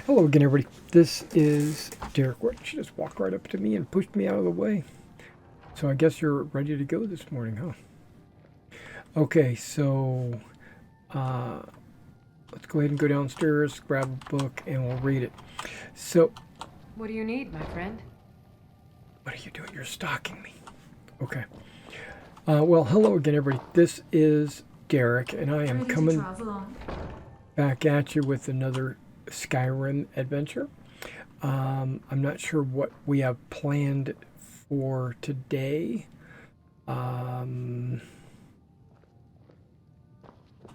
Hello again, everybody. This is Derek. What? She just walked right up to me and pushed me out of the way. So I guess you're ready to go this morning, huh? Okay, so let's go ahead and go downstairs, grab a book, and we'll read it. So, What do you need, my friend? what are you doing? You're stalking me. Okay. Well, hello again, everybody. This is Derek, and I am coming back at you with another Skyrim adventure. I'm not sure what we have planned for today.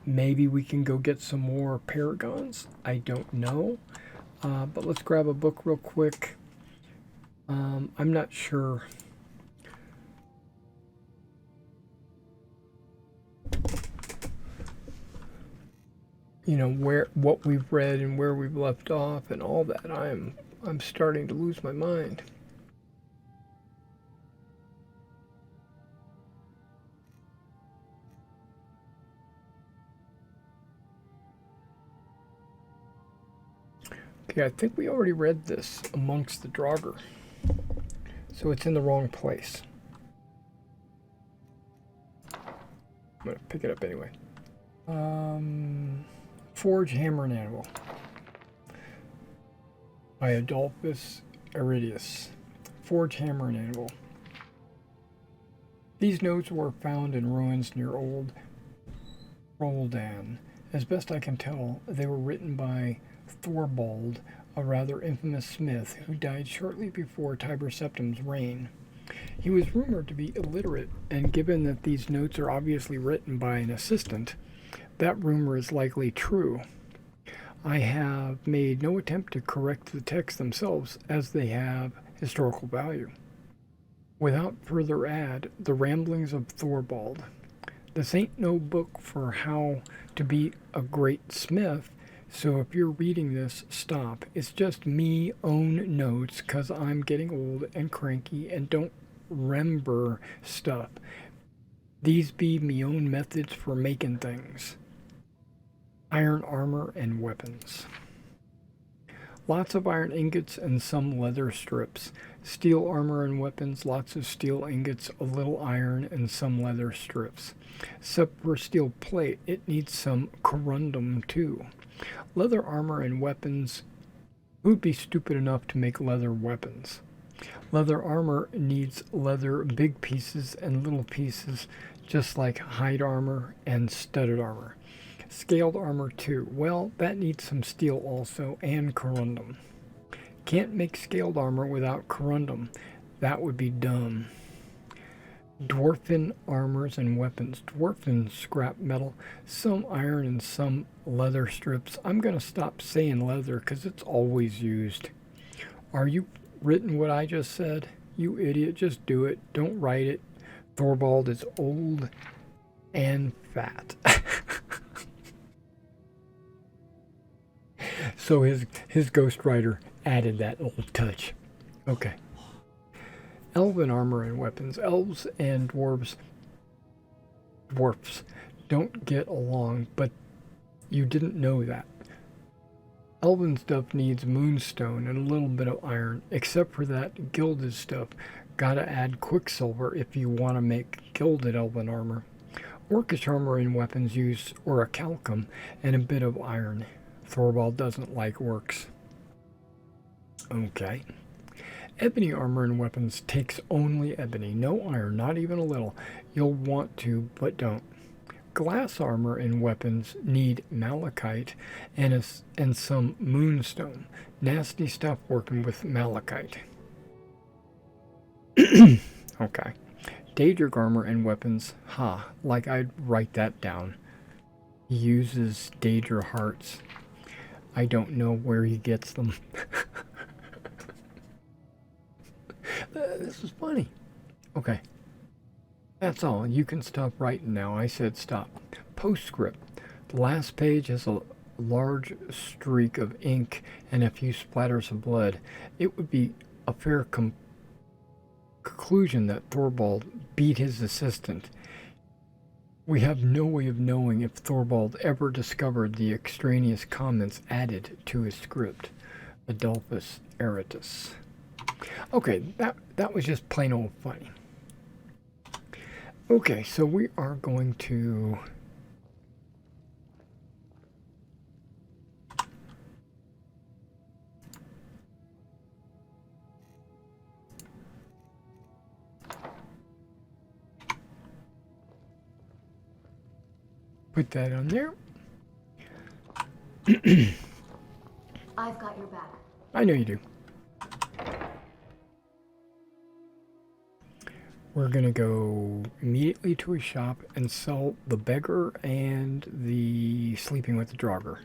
Maybe we can go get some more paragons. I don't know. But let's grab a book real quick. I'm not sure. You know what we've read and where we've left off and all that. I'm starting to lose my mind. Okay, I think we already read this amongst the Draugr. So it's in the wrong place. I'm going to pick it up anyway. Forge, Hammer, and Anvil by Adolphus Aridius. Forge, Hammer, and Anvil. These notes were found in ruins near Old Roldan. As best I can tell, they were written by Thorvald, a rather infamous smith who died shortly before Tiber Septim's reign. He was rumored to be illiterate, and given that these notes are obviously written by an assistant, that rumor is likely true. I have made no attempt to correct the texts themselves, as they have historical value. Without further ado, the ramblings of Thorvald. This ain't no book for how to be a great smith, so if you're reading this, stop. It's just me own notes, 'cause I'm getting old and cranky and don't remember stuff. These be me own methods for making things. Iron armor and weapons. Lots of iron ingots and some leather strips. Steel armor and weapons, lots of steel ingots, a little iron, and some leather strips. Except for steel plate, it needs some corundum too. Leather armor and weapons. Who'd be stupid enough to make leather weapons? Leather armor needs leather big pieces and little pieces, just like hide armor and studded armor. Scaled armor too. Well, that needs some steel also, and corundum. Can't make scaled armor without corundum. That would be dumb. Dwarfen armors and weapons. Dwarfen scrap metal, some iron and some leather strips. I'm going to stop saying leather because it's always used. Are you written what I just said? You idiot, just do it. Don't write it. Thorvald is old and fat. So his ghostwriter added that little touch. Okay. Elven armor and weapons. Elves and dwarves don't get along, but you didn't know that. Elven stuff needs moonstone and a little bit of iron. Except for that, gilded stuff. Gotta add quicksilver if you want to make gilded elven armor. Orcish armor and weapons use orichalcum and a bit of iron. Thorvald doesn't like orcs. Okay. Ebony armor and weapons takes only ebony. No iron, not even a little. You'll want to, but don't. Glass armor and weapons need malachite and some moonstone. Nasty stuff working with malachite. Okay. Daedric armor and weapons. Like I'd write that down. He uses Daedra hearts. I don't know where he gets them. This is funny. Okay. That's all. You can stop writing now. I said stop. Postscript. The last page has a large streak of ink and a few splatters of blood. It would be a fair conclusion that Thorvald beat his assistant. We have no way of knowing if Thorvald ever discovered the extraneous comments added to his script. Adolphus Aratus. Okay, that was just plain old funny. Okay, so we are going to put that on there. I've got your back. I know you do. We're going to go immediately to a shop and sell the beggar and the sleeping with the Draugr.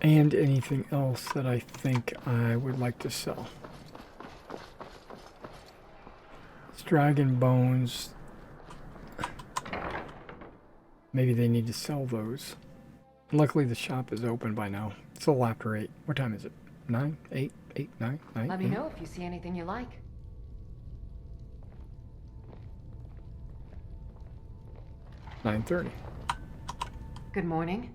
And anything else that I think I would like to sell. It's dragon bones. Maybe they need to sell those. Luckily the shop is open by now. It's a little after 8. What time is it? 9? 8? 8? 9? 9? Let me know if you see anything you like. 9:30. Good morning.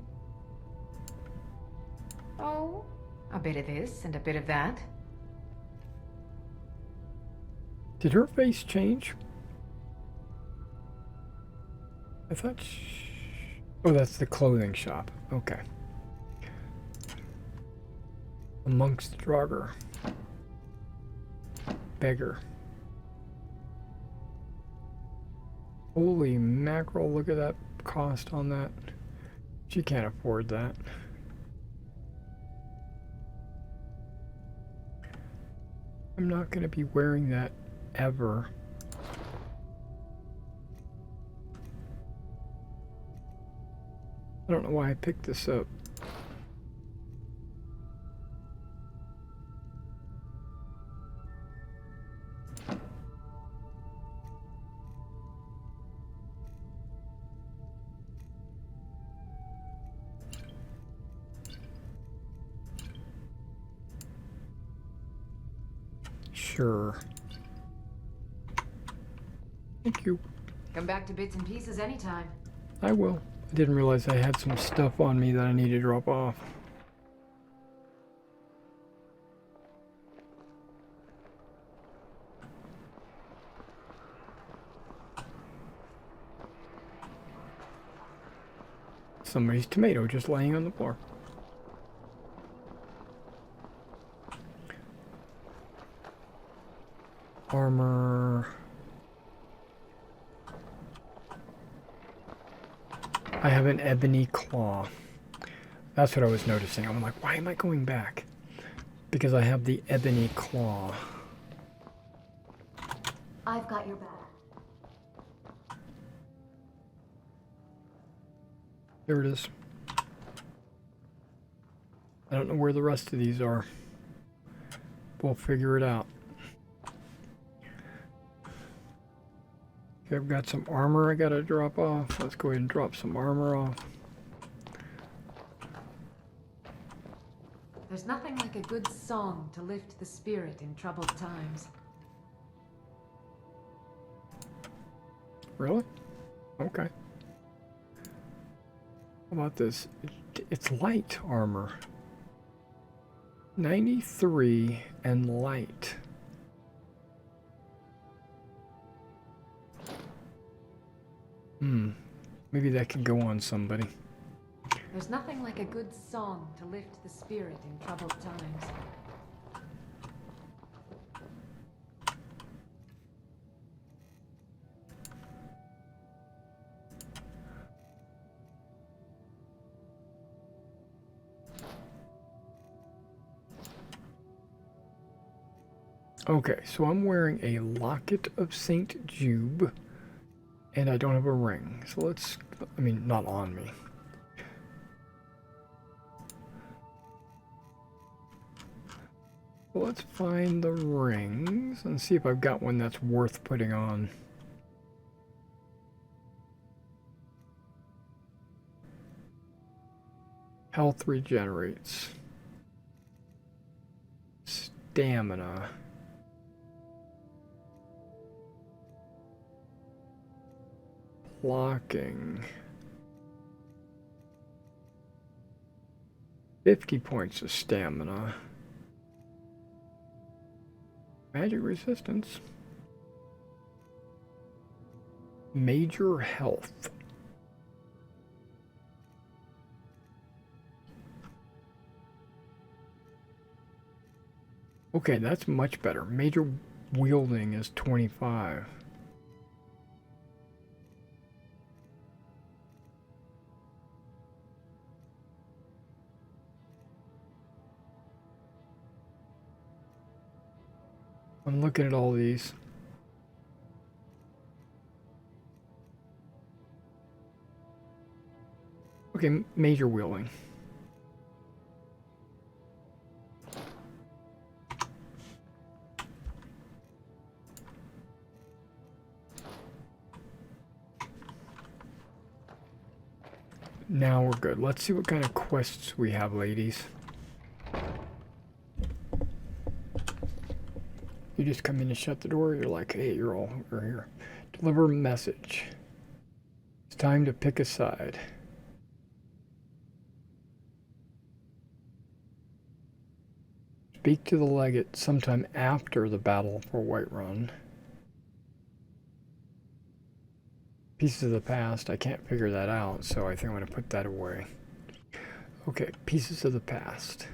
Oh, a bit of this and a bit of that. Did her face change? I thought oh, that's the clothing shop. Okay. Amongst the Draugr. Beggar. Holy mackerel, look at that cost on that. She can't afford that. I'm not going to be wearing that ever. I don't know why I picked this up. Sure. Thank you. Come back to bits and pieces anytime. I will. I didn't realize I had some stuff on me that I need to drop off. Somebody's tomato just laying on the floor. Armor. I have an ebony claw. That's what I was noticing. I'm like, why am I going back? Because I have the ebony claw. I've got your back. There it is. I don't know where the rest of these are. We'll figure it out. Okay, I've got some armor I gotta drop off. Let's go ahead and drop some armor off. There's nothing like a good song to lift the spirit in troubled times. Really? Okay. How about this? It's light armor. 93 and light. Maybe that could go on somebody. There's nothing like a good song to lift the spirit in troubled times. Okay, so I'm wearing a locket of St. Jube, And I don't have a ring. So let's, I mean, not on me. So let's find the rings and see if I've got one that's worth putting on. Health regenerates. Stamina. Blocking. 50 points of stamina. Magic resistance. Major health. Okay, that's much better. Major wielding is 25. I'm looking at all these. Okay, major wielding. Now we're good. Let's see what kind of quests we have, ladies. You just come in and shut the door. You're like, hey, you're all over here. Deliver a message. It's time to pick a side. Speak to the legate sometime after the battle for Whiterun. Pieces of the past. I can't figure that out, so I think I'm going to put that away. Okay, pieces of the past.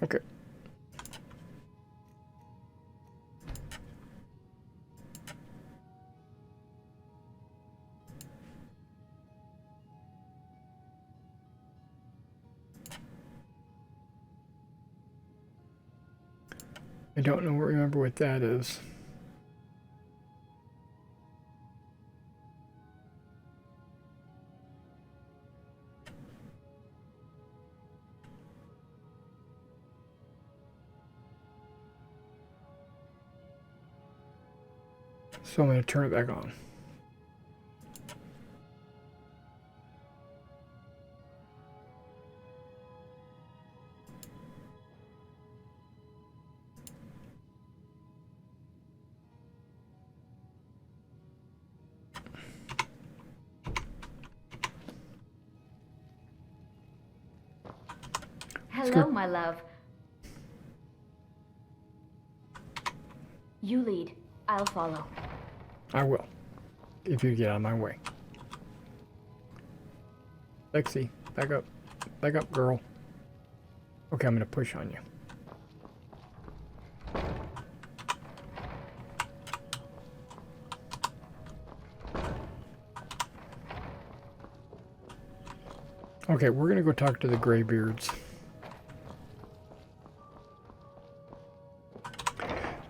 Okay. I don't remember what that is. So I'm going to turn it back on. Hello, my love. You lead. I'll follow. I will, if you get out of my way. Lexi, back up. Back up, girl. Okay, I'm going to push on you. Okay, we're going to go talk to the Greybeards.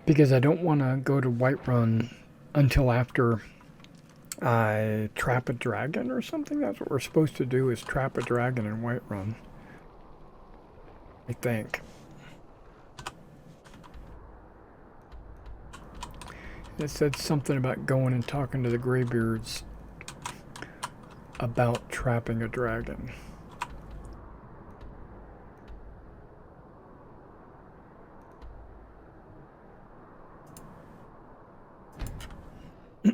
Because I don't want to go to Whiterun until after I trap a dragon or something. That's what we're supposed to do, is trap a dragon in Whiterun. I think. It said something about going and talking to the Greybeards about trapping a dragon.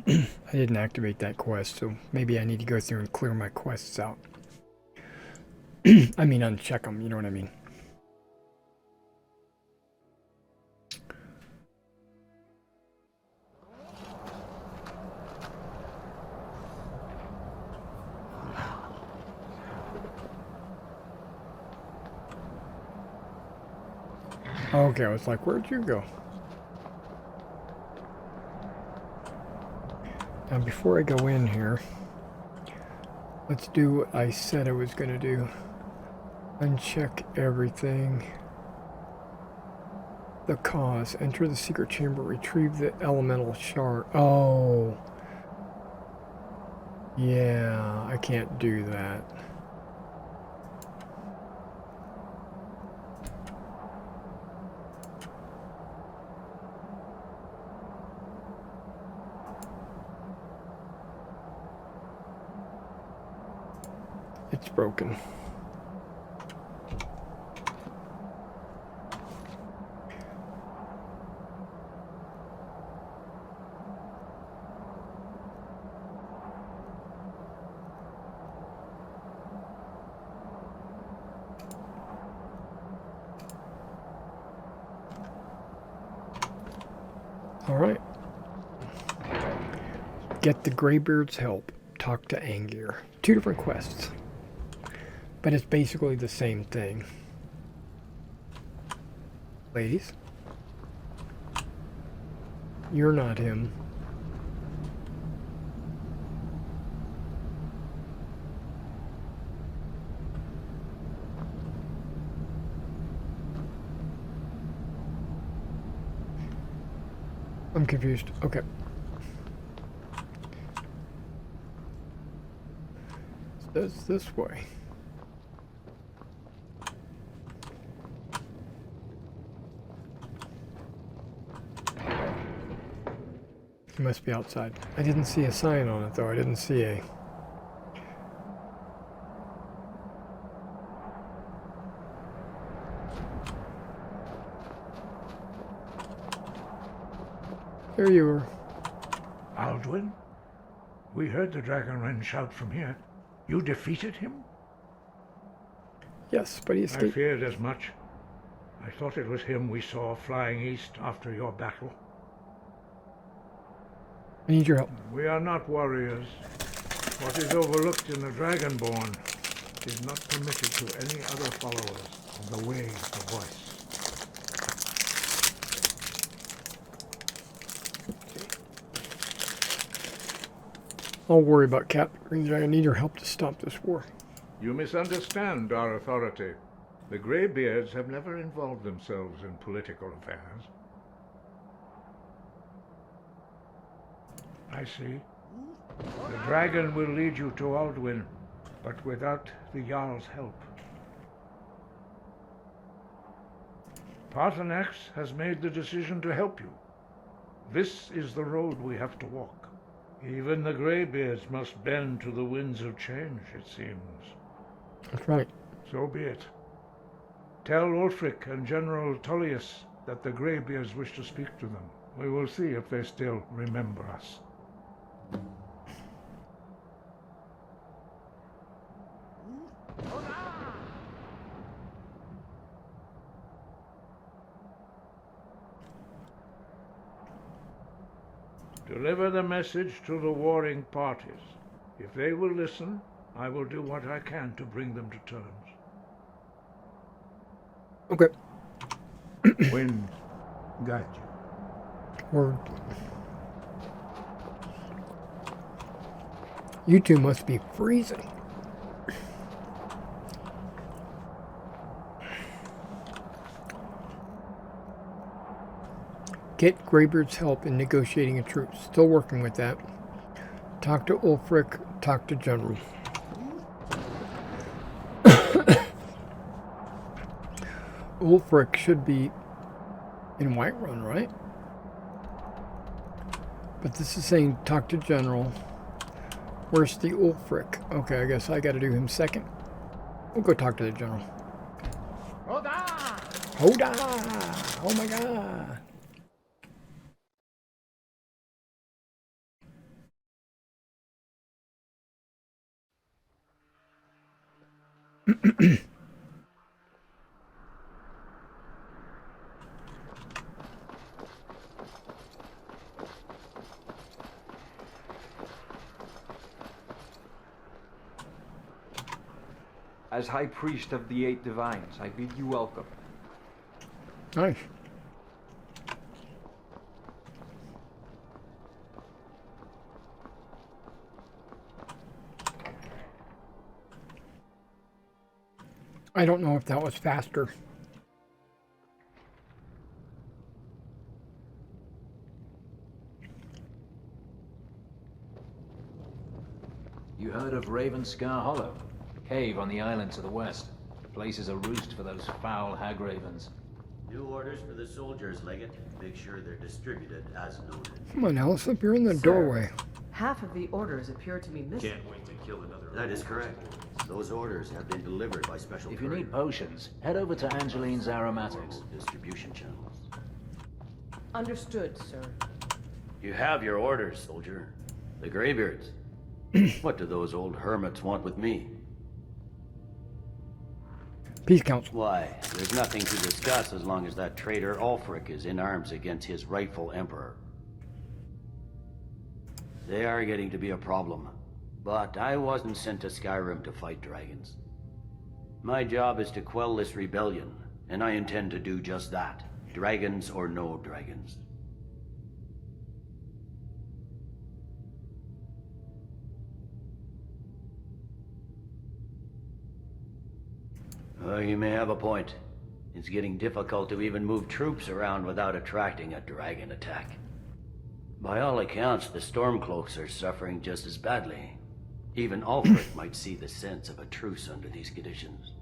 I didn't activate that quest, so maybe I need to go through and clear my quests out. I mean, uncheck them, you know what I mean. Okay, I was like, where'd you go? Now, before I go in here, let's do what I said I was going to do. Uncheck everything. The cause. Enter the secret chamber. Retrieve the elemental shard. Oh. Yeah, I can't do that. It's broken. All right. Get the Greybeard's help. Talk to Angier. 2 different quests. But it's basically the same thing. Ladies. You're not him. I'm confused. Okay. It's this way. He must be outside. I didn't see a sign on it, though. I didn't see a... There you are. Alduin? We heard the Dragonren shout from here. You defeated him? Yes, but he I escaped. feared as much. I thought it was him we saw flying east after your battle. I need your help. We are not warriors. What is overlooked in the Dragonborn is not permitted to any other followers of the way of the voice. I'll worry about Captain Green Dragon. I need your help to stop this war. You misunderstand our authority. The Greybeards have never involved themselves in political affairs. I see. The dragon will lead you to Alduin, but without the Jarl's help. Paarthurnax has made the decision to help you. This is the road we have to walk. Even the Greybeards must bend to the winds of change, it seems. That's right. So be it. Tell Ulfric and General Tullius that the Greybeards wish to speak to them. We will see if they still remember us. Deliver the message to the warring parties. If they will listen, I will do what I can to bring them to terms. Okay. Wind, guide you. Word. You two must be freezing. Get Greybeard's help in negotiating a truce. Still working with that. Talk to Ulfric. Talk to General. Ulfric should be in Whiterun, right? But this is saying talk to General. Where's the Ulfric? Okay, I guess I gotta do him second. We'll go talk to the General. Hoda! Hoda! Oh my god! As High Priest of the Eight Divines, I bid you welcome. Nice. I don't know if that was faster. You heard of Ravenscar Hollow? Cave on the island to the west. The place is a roost for those foul hag ravens. New orders for the soldiers, Leggett. Make sure they're distributed as noted. Come on, Alyssa, you're in the Sir. doorway. Half of the orders appear to be missing. Can't wait to kill another. That is correct. Those orders have been delivered by special If you courier. need potions, head over to Angeline's Aromatics. Distribution channels. Understood, sir. You have your orders, soldier. The Greybeards. What do those old hermits want with me? Peace Council. Why, there's nothing to discuss as long as that traitor Ulfric is in arms against his rightful emperor. They are getting to be a problem. But I wasn't sent to Skyrim to fight dragons. My job is to quell this rebellion, and I intend to do just that. Dragons or no dragons. You may have a point. It's getting difficult to even move troops around without attracting a dragon attack. By all accounts, the Stormcloaks are suffering just as badly. Even Ulfric might see the sense of a truce under these conditions.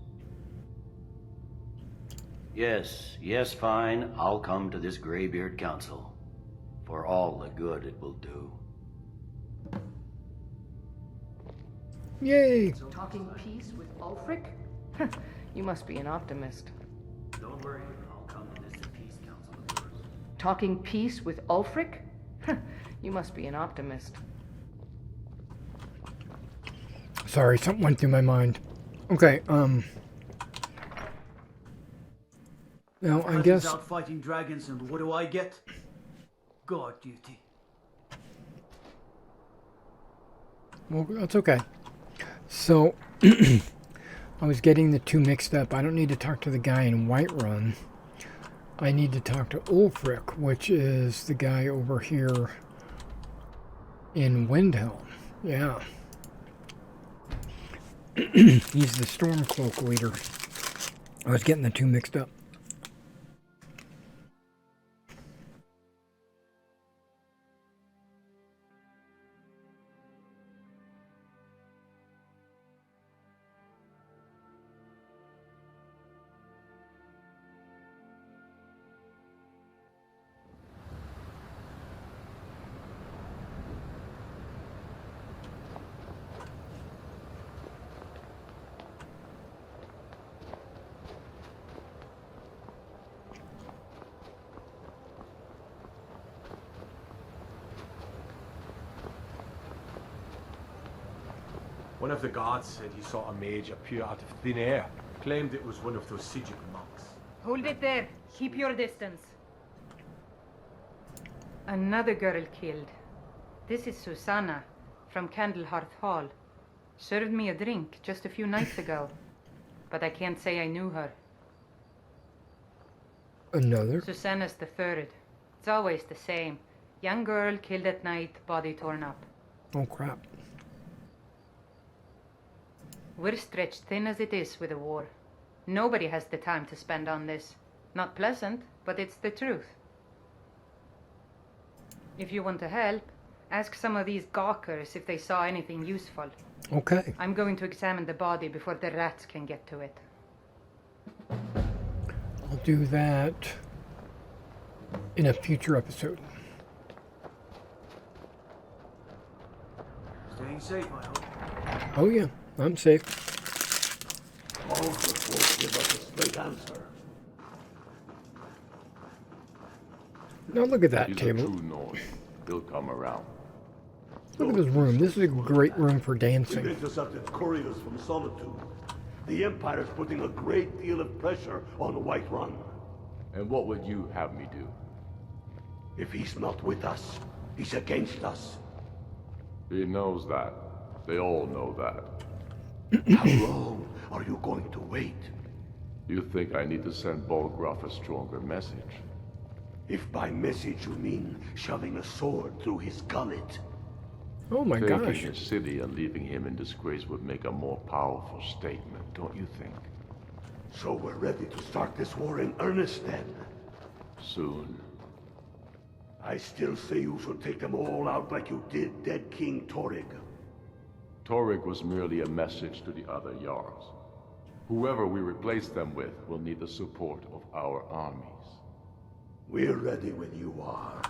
Yes, fine. I'll come to this Greybeard Council. For all the good it will do. Yay! Talking peace with Ulfric? You must be an optimist. Don't worry, I'll come to this peace council of yours. Talking peace with Ulfric? You must be an optimist. Sorry, something went through my mind. Okay, now I guess out fighting dragons, and what do I get? Guard duty. well, that's okay. So I was getting the two mixed up. I don't need to talk to the guy in Whiterun. I need to talk to Ulfric, which is the guy over here in Windhelm. Yeah. He's the Stormcloak leader. I was getting the two mixed up. One of the guards said he saw a mage appear out of thin air. Claimed it was one of those Sijic monks. Hold it there. Keep your distance. Another girl killed. This is Susanna from Candlehearth Hall. Served me a drink just a few nights ago. But I can't say I knew her. Another? Susanna's the third. It's always the same. Young girl killed at night, body torn up. Oh crap. We're stretched thin as it is with the war. Nobody has the time to spend on this. Not pleasant, but it's the truth. If you want to help, ask some of these gawkers if they saw anything useful. Okay. I'm going to examine the body before the rats can get to it. I'll do that in a future episode. Staying safe, I hope. Oh yeah, I'm safe. Ulfric won't give us a straight answer. Now look at that He's a table. true Norse. He'll come around. Look at this room. This is a great room for We've dancing. intercepted couriers from Solitude. The Empire is putting a great deal of pressure on Whiterun. And what would you have me do? If he's not with us, he's against us. He knows that. They all know that. How long are you going to wait? You think I need to send Bolgraf a stronger message? If by message you mean shoving a sword through his gullet. Oh my gosh. Taking his city and leaving him in disgrace would make a more powerful statement, don't you think? So we're ready to start this war in earnest then? Soon. I still say you should take them all out like you did dead King Torrig. Torrig was merely a message to the other Jarls. Whoever we replace them with will need the support of our armies. We're ready when you are.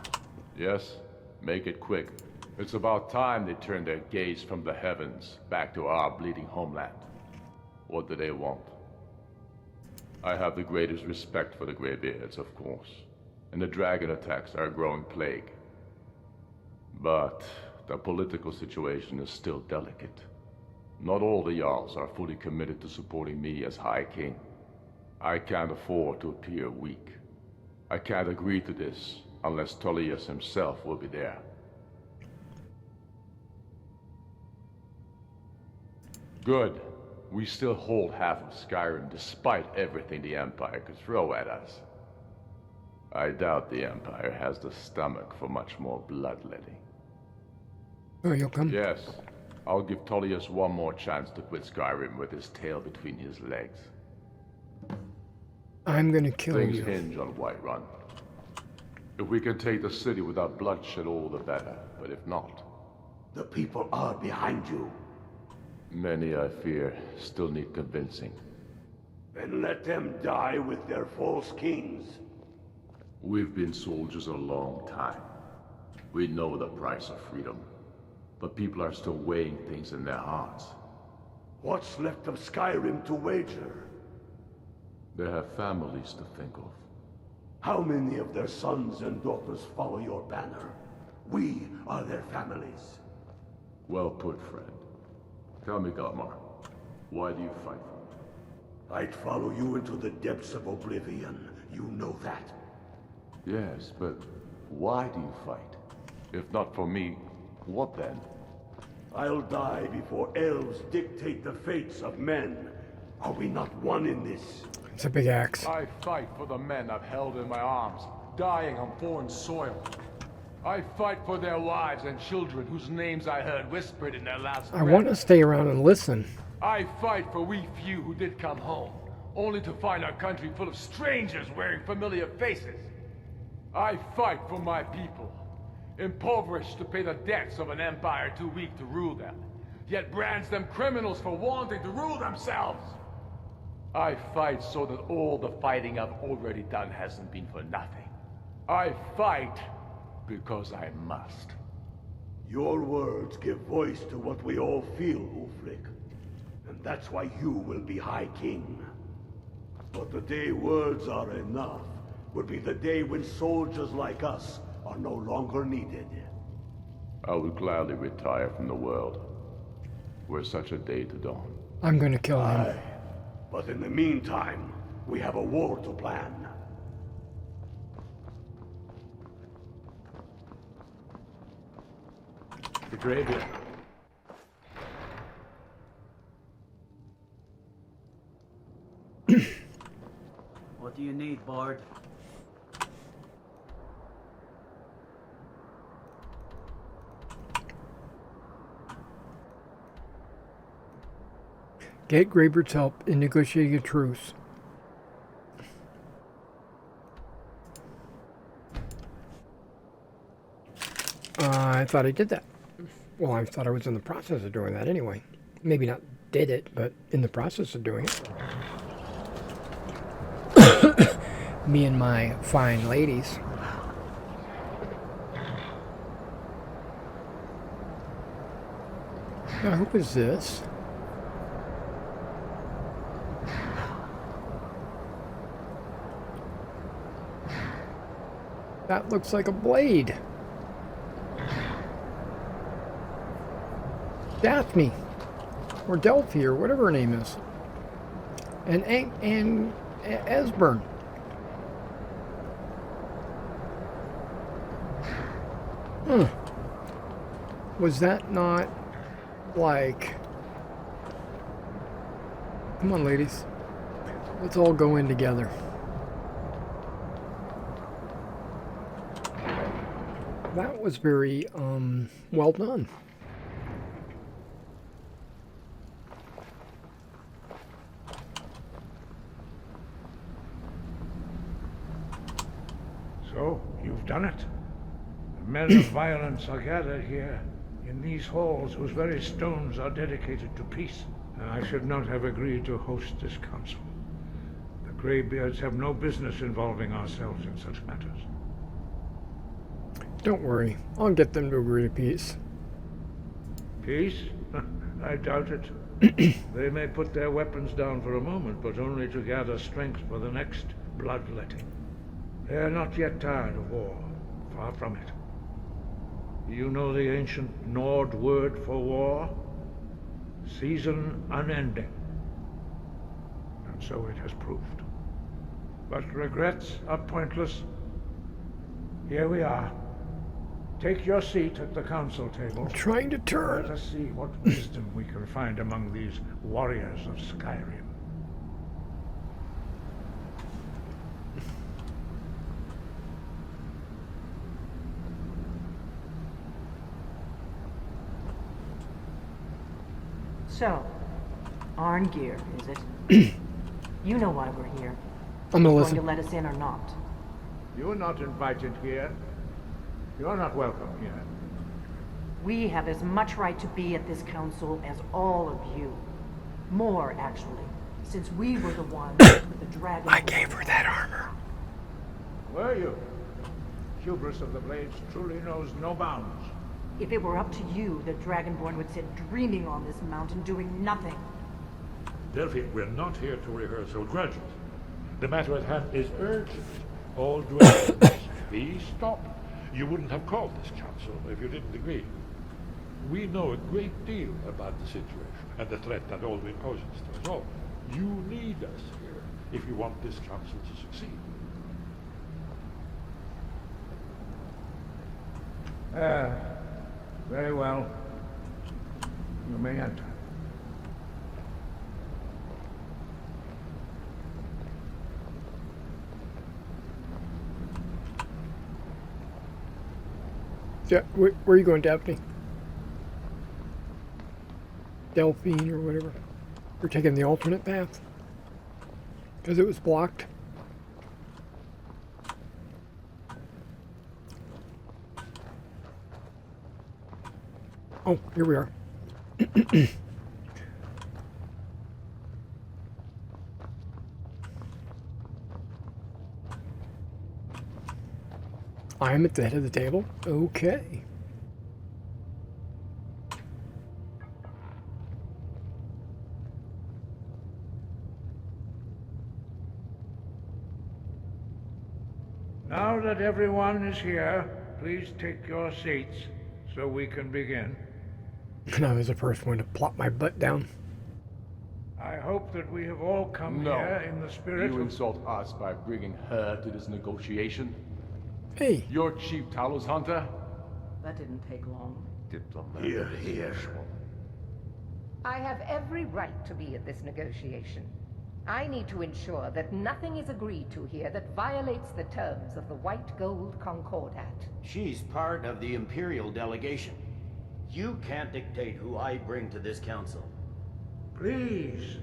Yes, make it quick. It's about time they turned their gaze from the heavens back to our bleeding homeland. What do they want? I have the greatest respect for the Greybeards, of course, and the dragon attacks are a growing plague. But the political situation is still delicate. Not all the Jarls are fully committed to supporting me as High King. I can't afford to appear weak. I can't agree to this unless Tullius himself will be there. Good. We still hold half of Skyrim despite everything the Empire could throw at us. I doubt the Empire has the stomach for much more bloodletting. Oh, you'll come? Yes. I'll give Tullius one more chance to quit Skyrim with his tail between his legs. I'm gonna kill Things you. hinge on Whiterun. If we can take the city without bloodshed, all the better. But if not... The people are behind you. Many, I fear, still need convincing. Then let them die with their false kings. We've been soldiers a long time. We know the price of freedom. But people are still weighing things in their hearts. What's left of Skyrim to wager? They have families to think of. How many of their sons and daughters follow your banner? We are their families. Well put, friend. Tell me, Godmar, why do you fight for me? I'd follow you into the depths of oblivion. You know that. Yes, but why do you fight? If not for me, what then? I'll die before elves dictate the fates of men. Are we not one in this? It's a big axe. I fight for the men I've held in my arms, dying on foreign soil. I fight for their wives and children whose names I heard whispered in their last I want to stay around and listen. I fight for we few who did come home, only to find our country full of strangers wearing familiar faces. I fight for my people, impoverished to pay the debts of an empire too weak to rule them, yet brands them criminals for wanting to rule themselves. I fight so that all the fighting I've already done hasn't been for nothing. I fight because I must. Your words give voice to what we all feel, Ulfric. And that's why you will be High King. But the day words are enough will be the day when soldiers like us are no longer needed. I would gladly retire from the world, were such a day to dawn. I'm gonna kill him. Aye. But in the meantime, we have a war to plan. The graveyard. What do you need, Bard? Get Greybeard's help in negotiating a truce. I thought I did that. Well, I thought I was in the process of doing that anyway. Maybe not did it, but in the process of doing it. Me and my fine ladies. Now, who is this? That looks like a blade. Daphne, or Delphi, or whatever her name is, and Esbern. Was that not like? Come on, ladies. Let's all go in together. That was very, well done. So, you've done it. The men of violence are gathered here, in these halls whose very stones are dedicated to peace. I should not have agreed to host this council. The Greybeards have no business involving ourselves in such matters. Don't worry, I'll get them to agree to peace. Peace? I doubt it. They may put their weapons down for a moment, but only to gather strength for the next bloodletting. They are not yet tired of war. Far from it. You know the ancient Nord word for war? Season unending. And so it has proved. But regrets are pointless. Here we are. Take your seat at the council table. I'm trying to turn. Let us see what wisdom we can find among these warriors of Skyrim. So, Arngeir, is it? You know why we're here. I'm gonna Going listen. to let us in or not? You are not invited here. You're not welcome here. We have as much right to be at this council as all of you. More, actually, since we were the ones with the dragon. I gave her that armor. Were you? Hubris of the Blades truly knows no bounds. If it were up to you, the Dragonborn would sit dreaming on this mountain doing nothing. Delphine, we're not here to rehearse old grudges. The matter at hand is urgent. All dragons, please stop. You wouldn't have called this council if you didn't agree. We know a great deal about the situation and the threat that Alwyn poses to us all. You need us here if you want this council to succeed. Very well. You may enter. Yeah, where are you going, Daphne? Delphine or whatever. You're taking the alternate path? Because it was blocked? Oh, here we are. I'm at the head of the table? Okay. Now that everyone is here, please take your seats so we can begin. And I was the first one to plop my butt down. I hope that we have all come here in the spirit You of... insult us by bringing her to this negotiation? Hey. You're Chief Talos Hunter? That didn't take long. Here, here. I have every right to be at this negotiation. I need to ensure that nothing is agreed to here that violates the terms of the White Gold Concordat. She's part of the Imperial delegation. You can't dictate who I bring to this council. Please,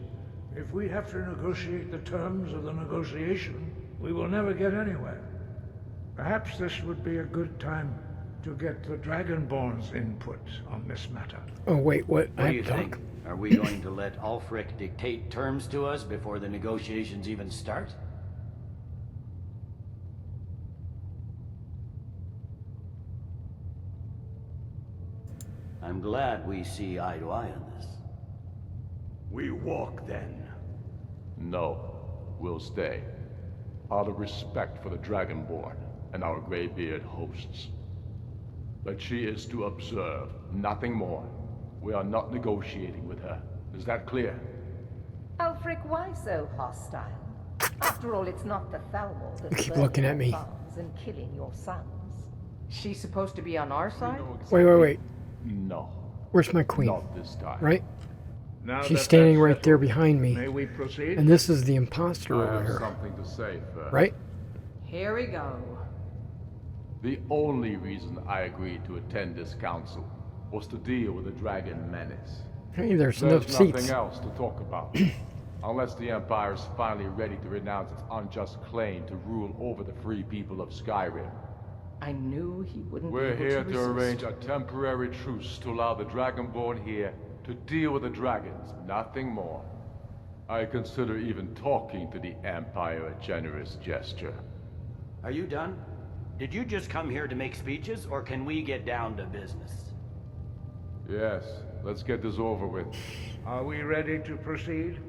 if we have to negotiate the terms of the negotiation, we will never get anywhere. Perhaps this would be a good time to get the Dragonborn's input on this matter. Oh, wait, what? What do you think? Are we going to let Ulfric dictate terms to us before the negotiations even start? I'm glad we see eye to eye on this. We walk then. No, we'll stay. Out of respect for the Dragonborn and our Greybeard hosts. But she is to observe, nothing more. We are not negotiating with her. Is that clear? Ulfric, why so hostile? After all, it's not the Thalmor that's Keep looking at me. and killing your sons. She's supposed to be on our side? Wait. No. Where's my queen? Not this time. Right? Now She's that standing that's right there settled, behind me. May we proceed? And this is the imposter I over have here. something to say first. Right? Here we go. The only reason I agreed to attend this council was to deal with the dragon menace. Hey, there's no nothing seats. else to talk about. Unless the Empire is finally ready to renounce its unjust claim to rule over the free people of Skyrim. I knew he wouldn't We're be able here to to resist. arrange a temporary truce to allow the Dragonborn here to deal with the dragons, nothing more. I consider even talking to the Empire a generous gesture. Are you done? Did you just come here to make speeches, or can we get down to business? Yes, let's get this over with. Are we ready to proceed?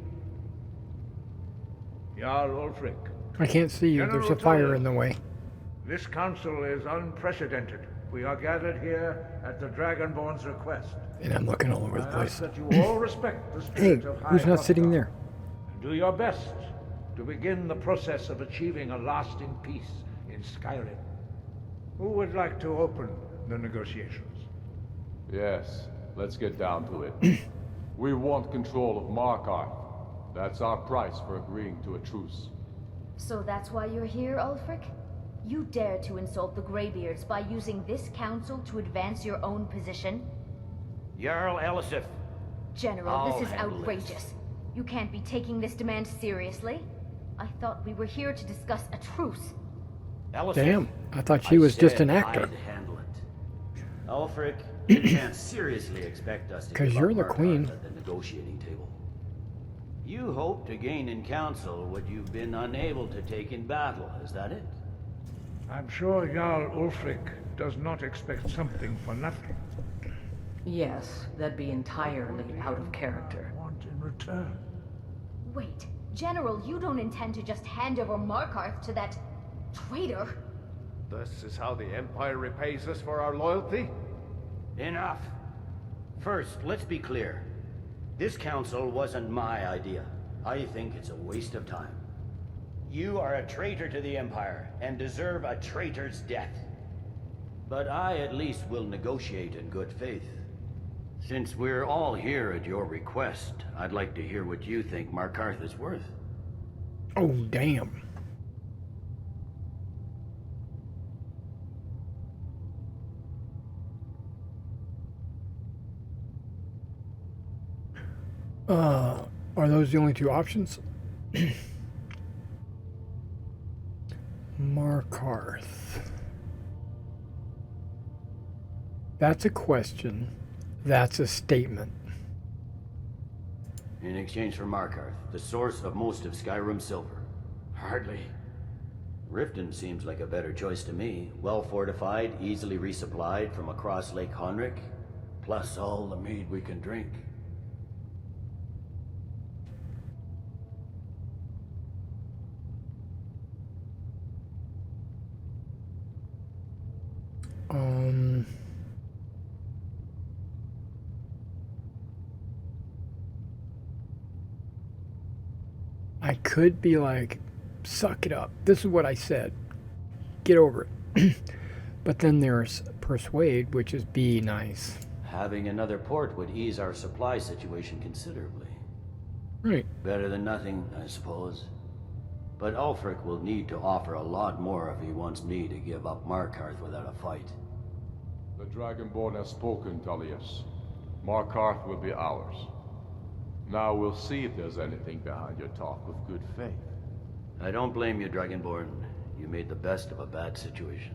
Jarl Ulfric. I can't see you. General There's a fire Tullius. in the way. This council is unprecedented. We are gathered here at the Dragonborn's request. And I'm looking all over the I place. ask that you all respect the Hey, spirit of High who's not sitting Hrothgar there? and do your best to begin the process of achieving a lasting peace in Skyrim. Who would like to open the negotiations? Yes, let's get down to it. We want control of Markarth. That's our price for agreeing to a truce. So that's why you're here, Ulfric? You dare to insult the Greybeards by using this council to advance your own position? Jarl Elisif. General, I'll this is handle outrageous. You can't be taking this demand seriously. I thought we were here to discuss a truce. Elisif, Damn, I thought she was just an said actor. I'd handle it. Ulfric, you can't seriously expect us to 'Cause give you're up the Markarth queen. at the negotiating table. You hope to gain in council what you've been unable to take in battle, is that it? I'm sure Jarl Ulfric does not expect something for nothing. Yes, that'd be entirely out of character. Want in return? Wait, General, you don't intend to just hand over Markarth to that traitor? This is how the Empire repays us for our loyalty? Enough. First, let's be clear. This council wasn't my idea. I think it's a waste of time. You are a traitor to the Empire, and deserve a traitor's death. But I at least will negotiate in good faith. Since we're all here at your request, I'd like to hear what you think Markarth is worth. Oh, damn. Are those the only two options? Markarth. That's a question. That's a statement. In exchange for Markarth, the source of most of Skyrim's silver. Hardly. Riften seems like a better choice to me. Well fortified, easily resupplied from across Lake Honric, plus all the mead we can drink. I could be like, suck it up. This is what I said. Get over it. But then there's persuade, which is be nice. Having another port would ease our supply situation considerably. Right. Better than nothing, I suppose. But Ulfric will need to offer a lot more if he wants me to give up Markarth without a fight. The Dragonborn has spoken, Tullius. Markarth will be ours. Now we'll see if there's anything behind your talk with good faith. I don't blame you, Dragonborn. You made the best of a bad situation.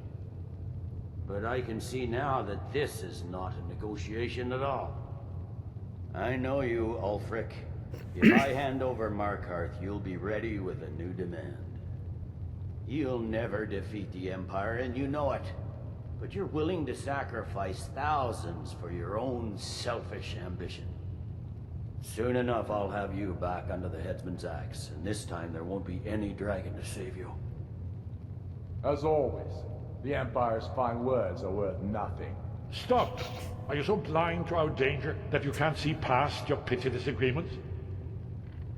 But I can see now that this is not a negotiation at all. I know you, Ulfric. If I hand over Markarth, you'll be ready with a new demand. You'll never defeat the Empire, and you know it. But you're willing to sacrifice thousands for your own selfish ambition. Soon enough, I'll have you back under the headsman's axe, and this time there won't be any dragon to save you. As always, the Empire's fine words are worth nothing. Stop! Are you so blind to our danger that you can't see past your petty disagreements?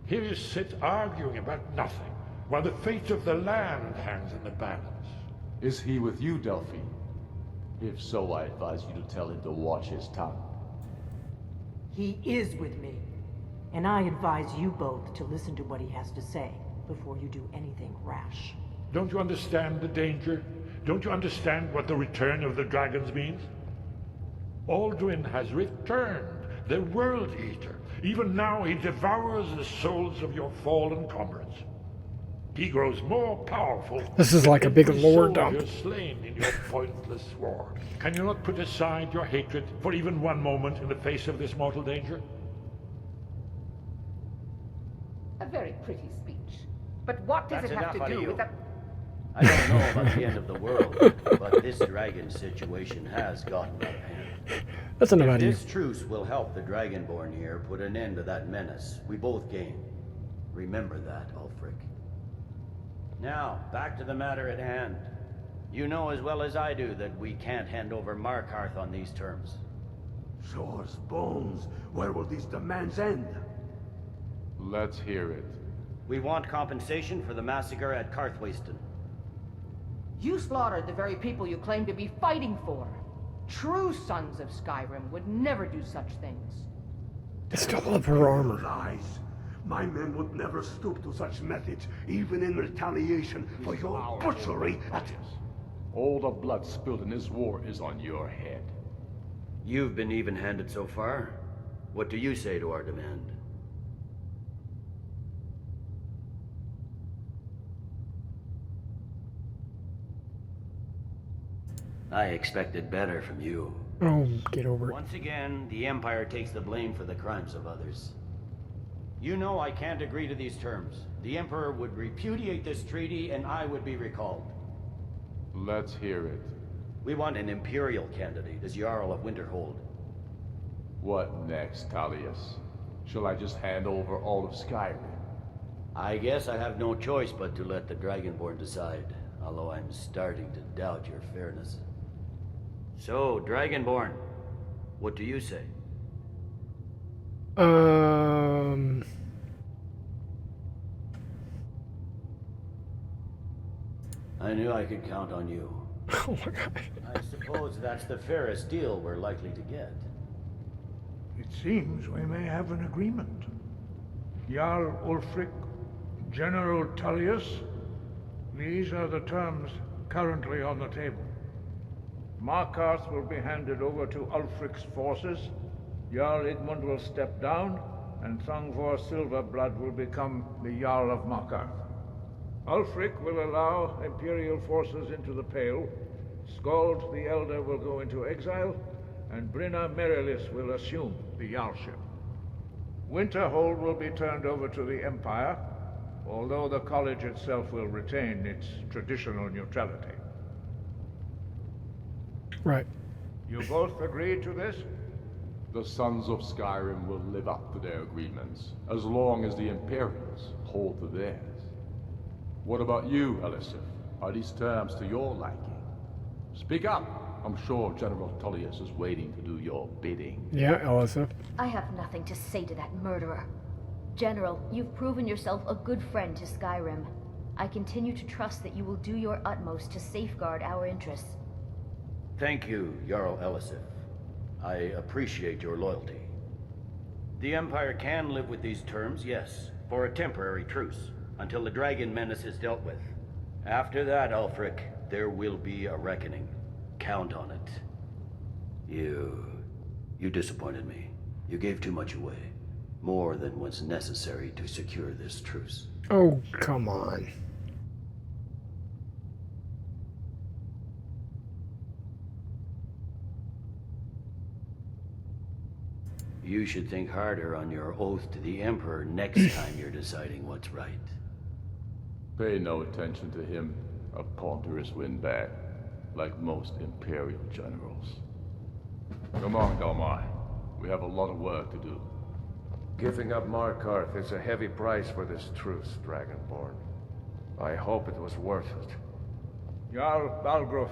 Here you sit arguing about nothing, while the fate of the land hangs in the balance. Is he with you, Delphine? If so, I advise you to tell him to watch his tongue. He is with me. And I advise you both to listen to what he has to say before you do anything rash. Don't you understand the danger? Don't you understand what the return of the dragons means? Aldrin has returned, the World Eater. Even now he devours the souls of your fallen comrades. He grows more powerful. This is like a big every lore soul dump. you're slain in your pointless war. Can you not put aside your hatred for even one moment in the face of this mortal danger? A very pretty speech. But what does That's it have enough to out of do you. with the... I don't know about the end of the world, but this dragon situation has gotten out of hand. That's enough If out of you. this truce will help the Dragonborn here put an end to that menace, we both gain. Remember that, Ulfric. Now, back to the matter at hand. You know as well as I do that we can't hand over Markarth on these terms. Show us bones. Where will these demands end? Let's hear it. We want compensation for the massacre at Karthwasten. You slaughtered the very people you claim to be fighting for. True sons of Skyrim would never do such things. I still love her armor. Lies. My men would never stoop to such methods, even in retaliation for your butchery at... All the blood spilled in this war is on your head. You've been even-handed so far. What do you say to our demand? I expected better from you. Oh, get over it. Once again, the Empire takes the blame for the crimes of others. You know I can't agree to these terms. The Emperor would repudiate this treaty and I would be recalled. Let's hear it. We want an Imperial candidate as Jarl of Winterhold. What next, Talius? Shall I just hand over all of Skyrim? I guess I have no choice but to let the Dragonborn decide, although I'm starting to doubt your fairness. So, Dragonborn, what do you say? I knew I could count on you. Oh my god. I suppose that's the fairest deal we're likely to get. It seems we may have an agreement. Jarl Ulfric, General Tullius, these are the terms currently on the table. Markarth will be handed over to Ulfric's forces, Jarl Igmund will step down, and Thongvor Silverblood will become the Jarl of Markarth. Ulfric will allow Imperial forces into the Pale, Skald the Elder will go into exile, and Brynna Merilis will assume the Jarlship. Winterhold will be turned over to the Empire, although the college itself will retain its traditional neutrality. Right. You both agree to this? The Sons of Skyrim will live up to their agreements, as long as the Imperials hold to theirs. What about you, Elisif? Are these terms to your liking? Speak up! I'm sure General Tullius is waiting to do your bidding. Yeah, Elisa. I have nothing to say to that murderer. General, you've proven yourself a good friend to Skyrim. I continue to trust that you will do your utmost to safeguard our interests. Thank you, Jarl Elisif. I appreciate your loyalty. The Empire can live with these terms, yes, for a temporary truce, until the dragon menace is dealt with. After that, Ulfric, there will be a reckoning. Count on it. You disappointed me. You gave too much away. More than was necessary to secure this truce. Oh, come on. You should think harder on your oath to the Emperor next time you're deciding what's right. Pay no attention to him, a ponderous windbag, like most Imperial generals. Come on, Galmai. We have a lot of work to do. Giving up Markarth is a heavy price for this truce, Dragonborn. I hope it was worth it. Jarl Balgruuf,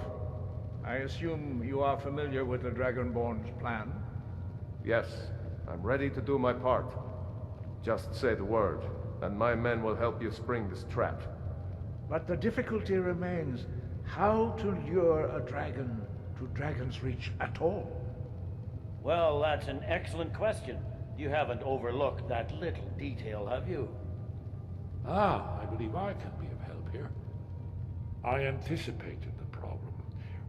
I assume you are familiar with the Dragonborn's plan? Yes, I'm ready to do my part. Just say the word, and my men will help you spring this trap. But the difficulty remains how to lure a dragon to Dragon's Reach at all. Well, that's an excellent question. You haven't overlooked that little detail, have you? Ah, I believe I can be of help here. I anticipated the problem.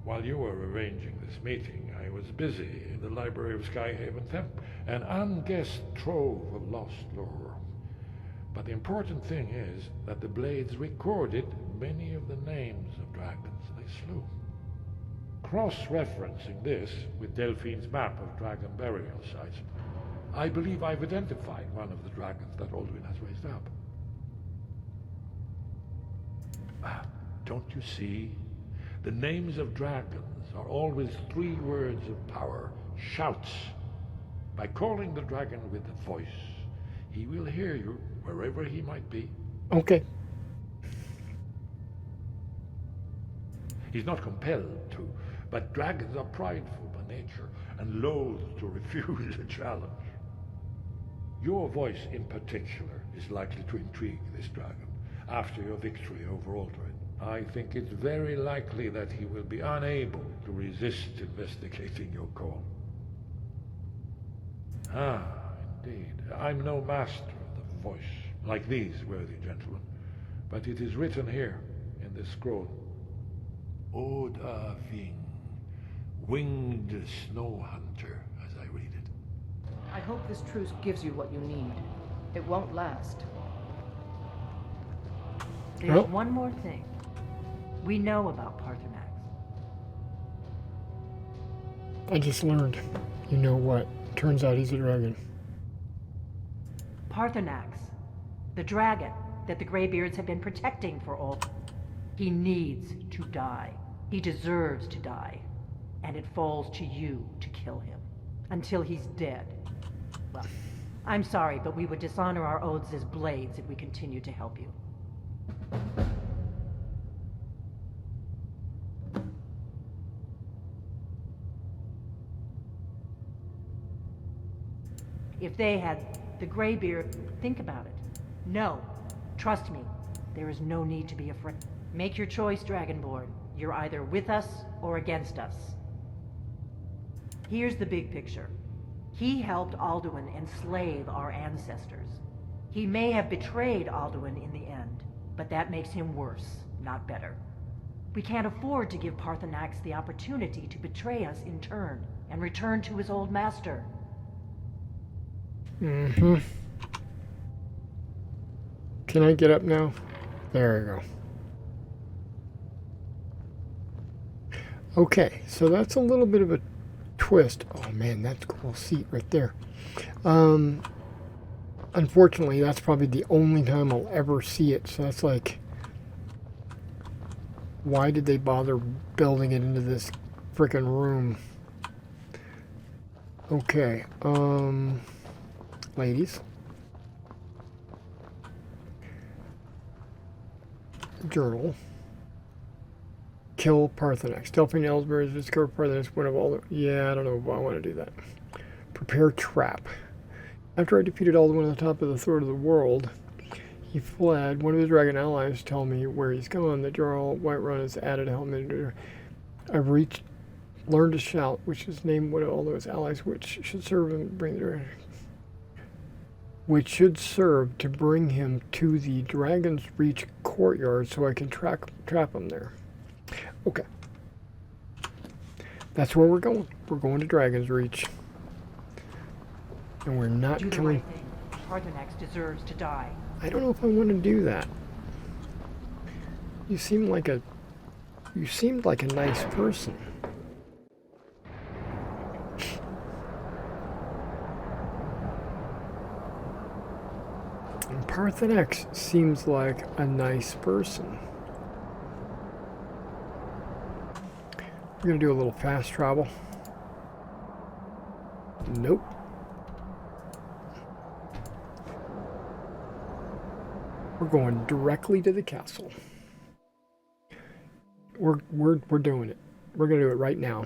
While you were arranging this meeting, I was busy in the library of Skyhaven Temple, an unguessed trove of lost lore. But the important thing is that the blades recorded many of the names of dragons they slew. Cross-referencing this with Delphine's map of dragon burial sites, I believe I've identified one of the dragons that Alduin has raised up. Don't you see? The names of dragons are always 3 words of power, shouts. By calling the dragon with a voice, he will hear you wherever he might be. Okay. He's not compelled to, but dragons are prideful by nature and loath to refuse a challenge. Your voice in particular is likely to intrigue this dragon after your victory over Alduin. I think it's very likely that he will be unable to resist investigating your call. Ah, indeed. I'm no master of the voice, like these worthy gentlemen, but it is written here in this scroll. Oda Ving, winged snow hunter, as I read it. I hope this truce gives you what you need. It won't last. There's one more thing. We know about Parthenax. I just learned. You know what? Turns out he's a dragon. Parthenax, the dragon that the Greybeards have been protecting for all. He needs to die. He deserves to die. And it falls to you to kill him. Until he's dead. Well, I'm sorry, but we would dishonor our oaths as blades if we continue to help you. If they had the Greybeard, think about it. No. Trust me. There is no need to be afraid. Make your choice, Dragonborn. You're either with us or against us. Here's the big picture. He helped Alduin enslave our ancestors. He may have betrayed Alduin in the end, but that makes him worse, not better. We can't afford to give Parthenax the opportunity to betray us in turn and return to his old master. Mm-hmm. Can I get up now? There we go. Okay, so that's a little bit of a twist. Oh man, that's a cool seat right there. Unfortunately, that's probably the only time I'll ever see it. So that's like, why did they bother building it into this freaking room? Okay, ladies. Journal. Kill Parthenax. Delphine Ellsbury has discovered Parthenax, one of all the... Yeah, I don't know if I want to do that. Prepare trap. After I defeated Alduin on the top of the throat of the world, he fled. One of his dragon allies tell me where he's gone. The Jarl Whiterun has added a helmet. I've learned to shout, which is named one of all those allies, which should serve and bring the which should serve to bring him to the Dragon's Reach courtyard so I can trap him there. Okay. That's where we're going. We're going to Dragon's Reach. And we're not do killing... the right thing. Parthenax deserves to die. I don't know if I want to do that. You seemed like a nice person. And Parthenax seems like a nice person. We're going to do a little fast travel. Nope. We're going directly to the castle. We're doing it. We're going to do it right now.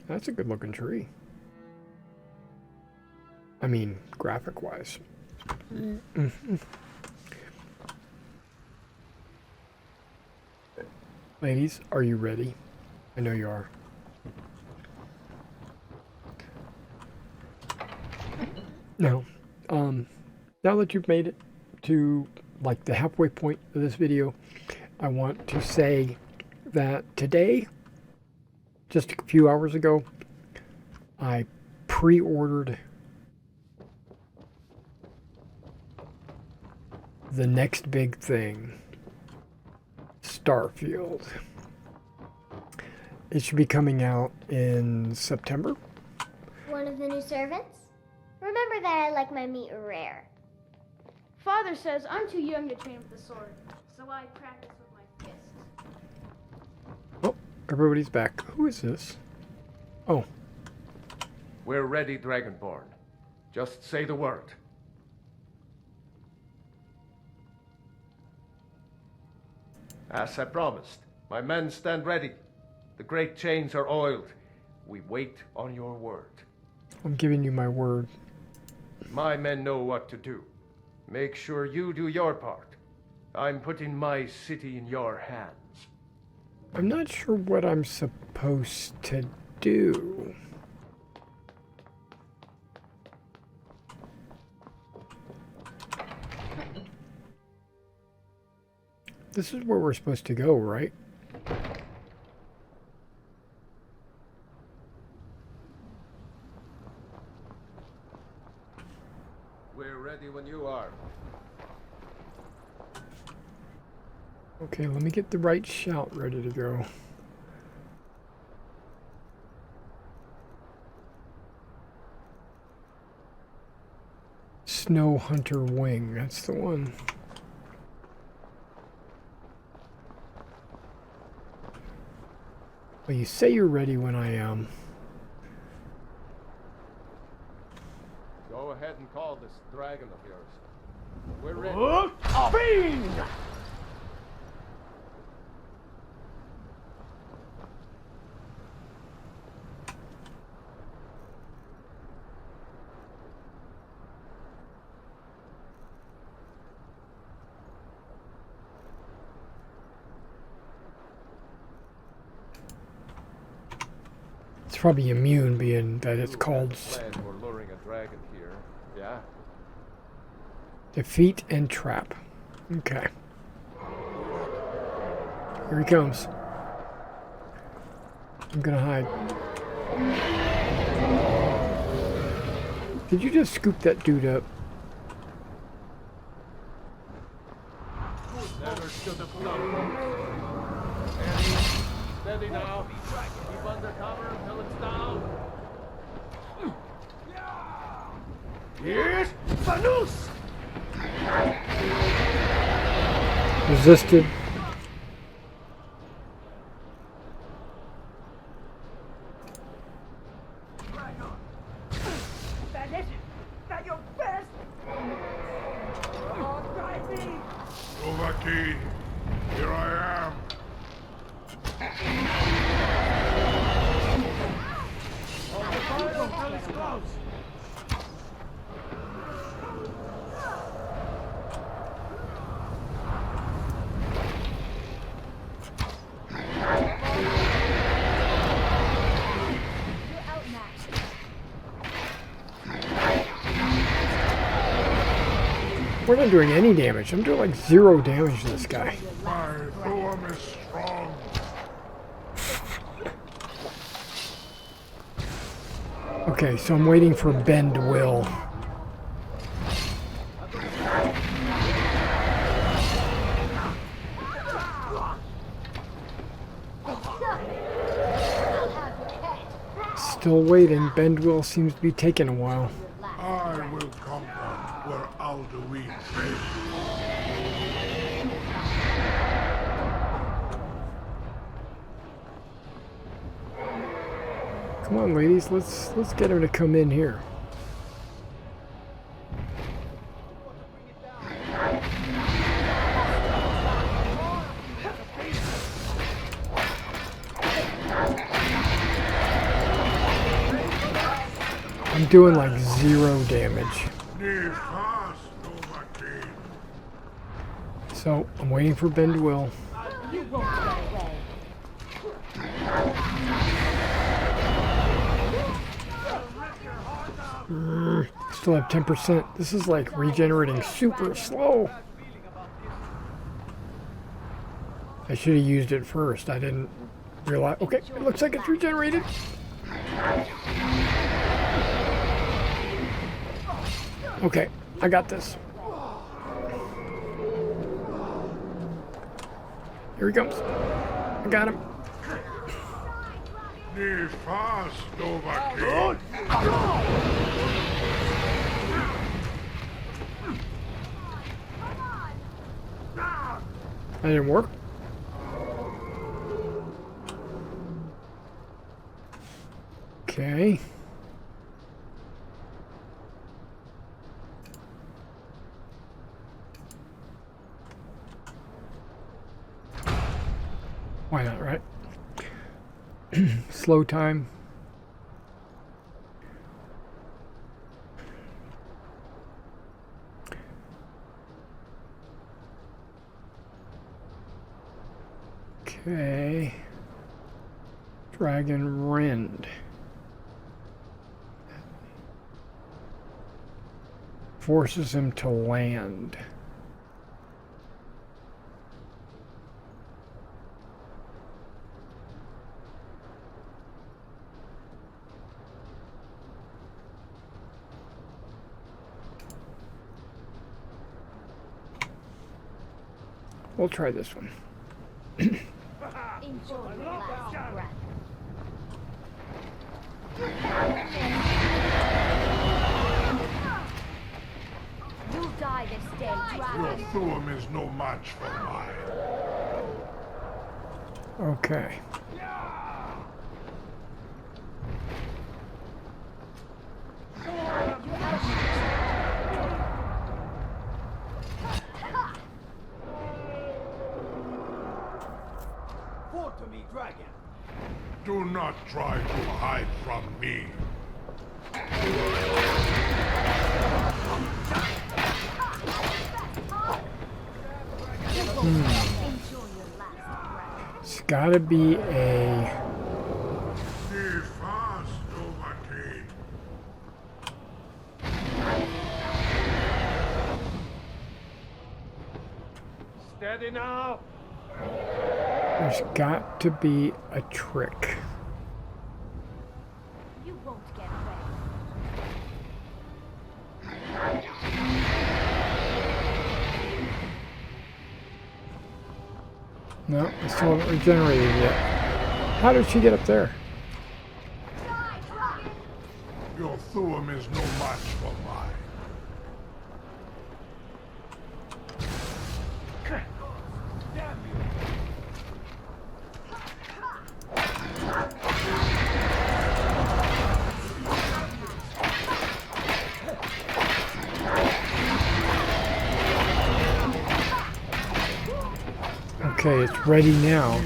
That's a good looking tree. I mean, graphic wise. Mm-hmm. Ladies, are you ready? I know you are. Now, now that you've made it to like the halfway point of this video, I want to say that today, just a few hours ago, I pre-ordered the next big thing, Starfield. It should be coming out in September. One of the new servants? Remember that I like my meat rare. Father says I'm too young to train with the sword, so I practice with my fists. Oh, everybody's back. Who is this? Oh. We're ready, Dragonborn. Just say the word. As I promised, my men stand ready. The great chains are oiled. We wait on your word. I'm giving you my word. My men know what to do. Make sure you do your part. I'm putting my city in your hands. I'm not sure what I'm supposed to do. This is where we're supposed to go, right? We're ready when you are. Okay, let me get the right shout ready to go. Snow Hunter Wing, that's the one. Well, you say you're ready when I am. Go ahead and call this dragon of yours. We're ready. Bing! It's probably immune, being that it's called We're luring a dragon here. Yeah. Defeat and Trap. Okay. Here he comes. I'm gonna hide. Did you just scoop that dude up? Never should have done. Steady now. Keep under cover until it's down. Yes, Fanus! Resisted. That your best! Oh, drive me! Dovahkiin, here I am. We're not doing any damage. I'm doing like 0 damage to this guy. My poem is strong. Okay, so I'm waiting for Bend Will. Still waiting. Bend Will seems to be taking a while. I will conquer where Alduin failed. Come on, ladies. Let's get him to come in here. I'm doing like 0 damage. So I'm waiting for Bend Will. You won't get away. Still have 10%. This is like regenerating super slow. I should have used it first. I didn't realize. Okay, it looks like it's regenerated. Okay, I got this. Here he comes. I got him. That didn't work. Okay. Why not, right? Slow time. Okay. Dragon Rend. Forces him to land. We'll try this one. Enjoy your last breath. You'll die this day, dragon. Your Thuum is no match for mine. Okay. To me, dragon. Do not try to hide from me. It's gotta be a... Steady now. There's got to be a trick. You won't get away. No, I still haven't regenerated yet. How did she get up there? Your Thuum is no match for mine. Okay, it's ready now.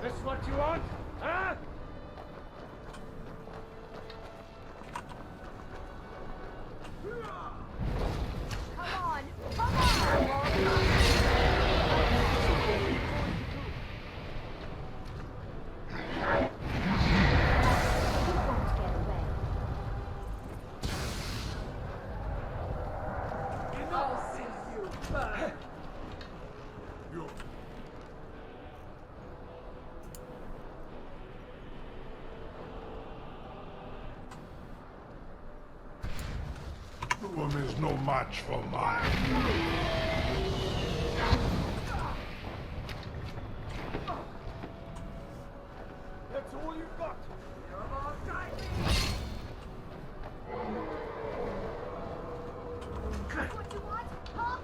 This what you want? Huh? Thuum is no match for mine. That's all you've got. What you want? Huh?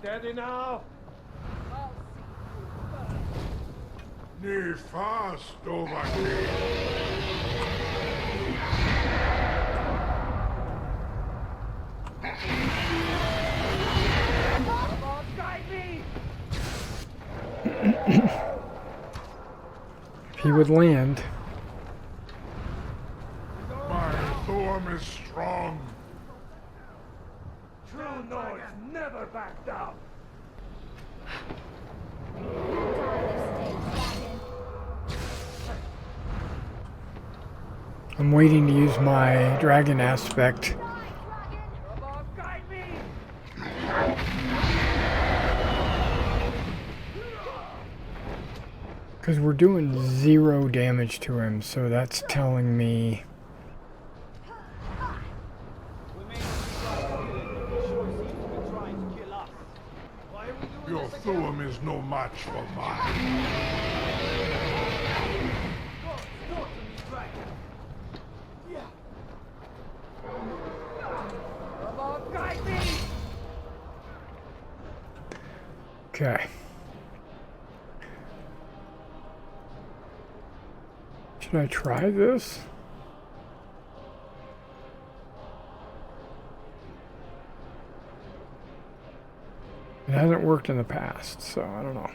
Steady now. Ni fast over here. If he would land. is strong. True Nords never back down. I'm waiting to use my dragon aspect. Because we're doing 0 damage to him, so that's telling me... Your Thuum is no match for mine. Okay. Should I try this? It hasn't worked in the past, so I don't know.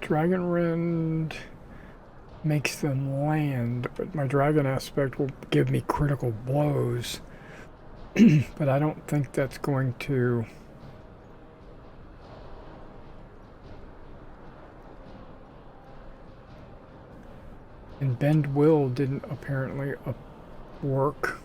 Dragon Rend makes them land, but my dragon aspect will give me critical blows. But I don't think that's going to... And Bend Will didn't apparently work.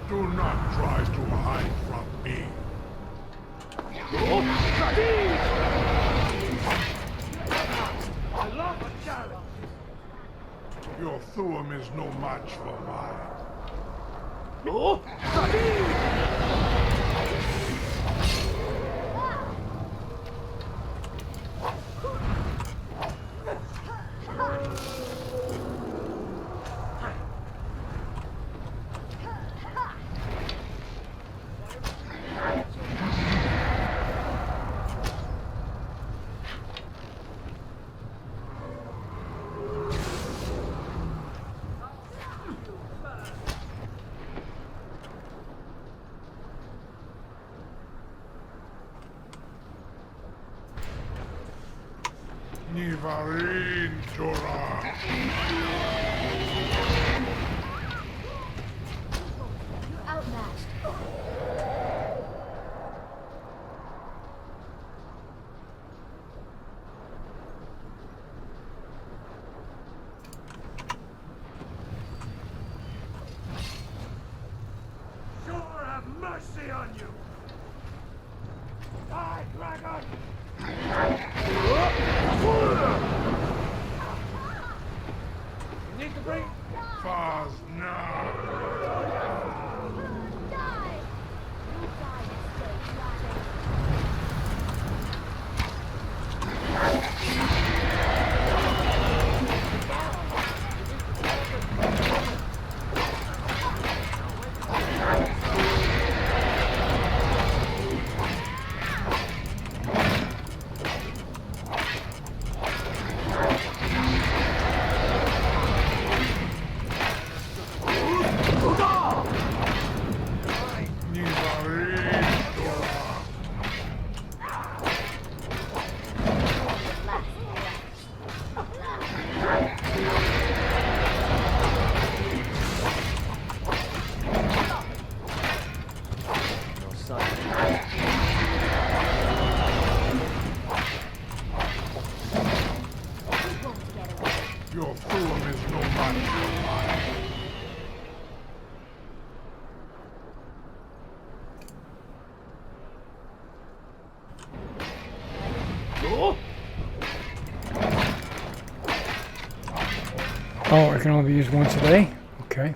Do not try to hide from me. I love a challenge. Your Thuum is no match for mine. Nivarin Torah. Outmatched. Sure have mercy on you. Die, dragon! You need to bring Faz now. Your Thuum is no match for mine. Oh, it can only be used once a day? Okay.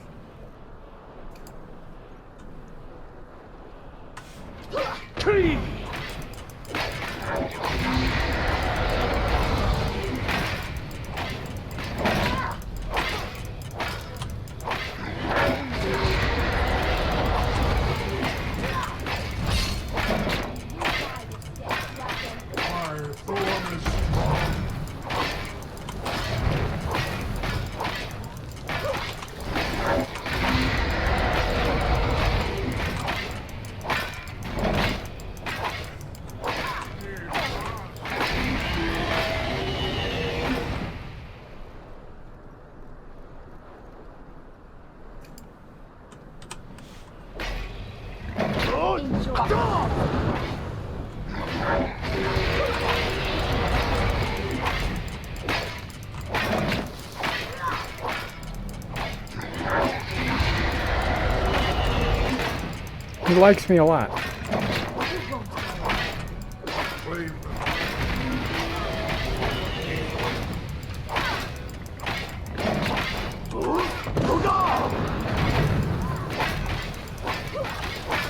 He likes me a lot.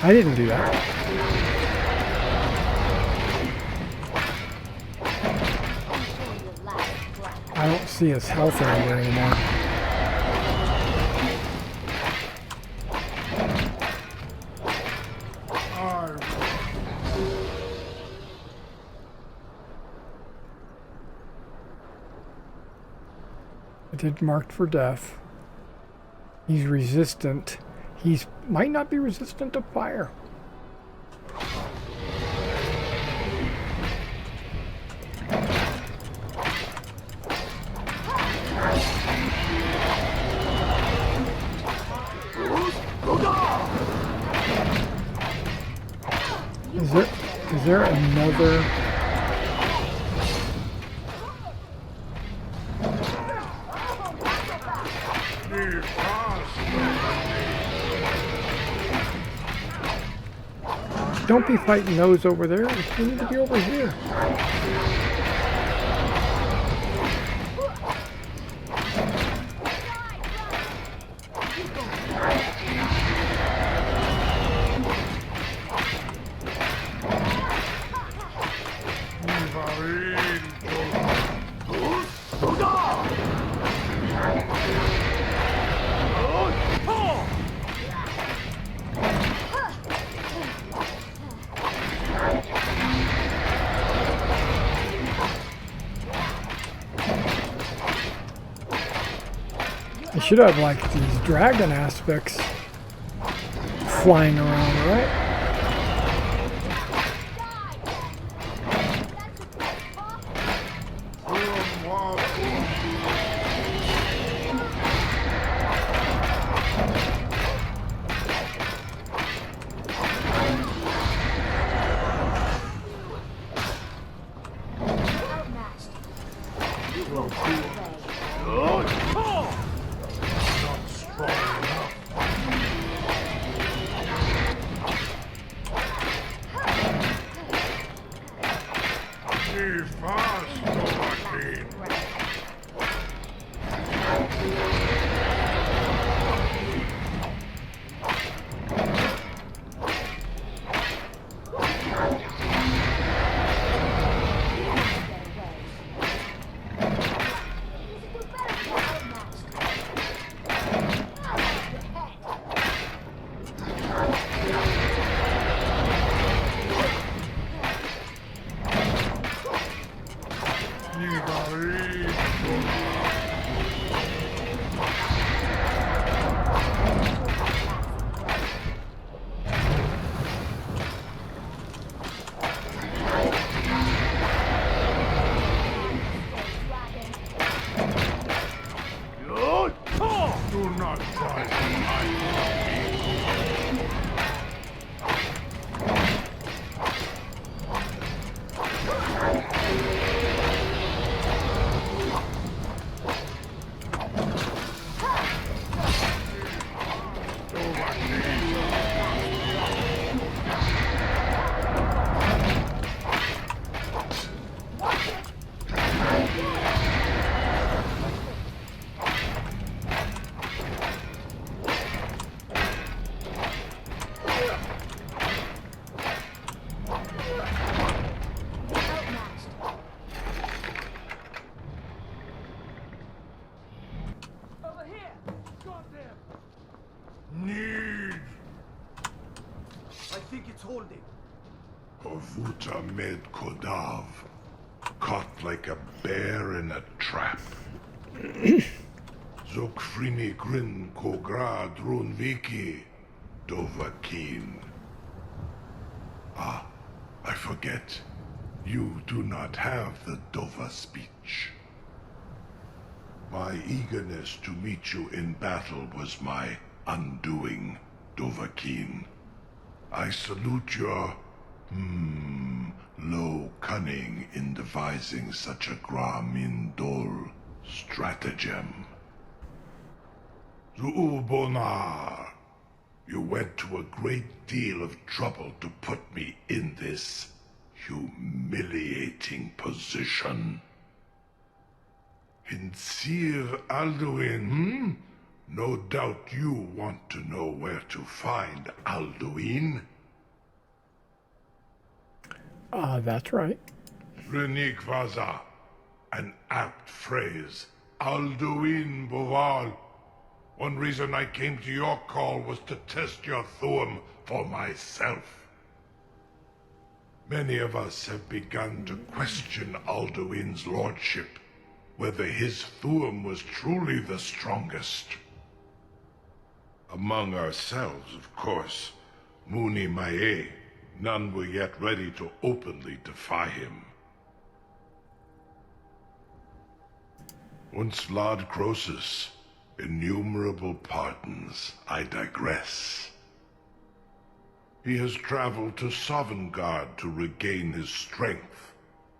I didn't do that. I don't see his health anywhere anymore. I did marked for death. He's resistant. He's might not be resistant to fire. Is there another? Don't be fighting those over there. You need to be over here. I should have like these dragon aspects flying around, right? Havuta med Kodav, caught like a bear in a trap. Zokfrini Grin Kograd Runviki, Dovahkiin. Ah, I forget. You do not have the Dova speech. My eagerness to meet you in battle was my undoing, Dovahkiin. I salute your low cunning in devising such a Gramindol stratagem. Zuubonar, You went to a great deal of trouble to put me in this humiliating position. In Sir Alduin, No doubt you want to know where to find Alduin. That's right. Renik Vaza, an apt phrase. Alduin Boval. One reason I came to your call was to test your Thuum for myself. Many of us have begun to question Alduin's lordship, whether his Thuum was truly the strongest. Among ourselves, of course, Muni Mae, none were yet ready to openly defy him. Once Lord Croesus, innumerable pardons, I digress. He has traveled to Sovngarde to regain his strength,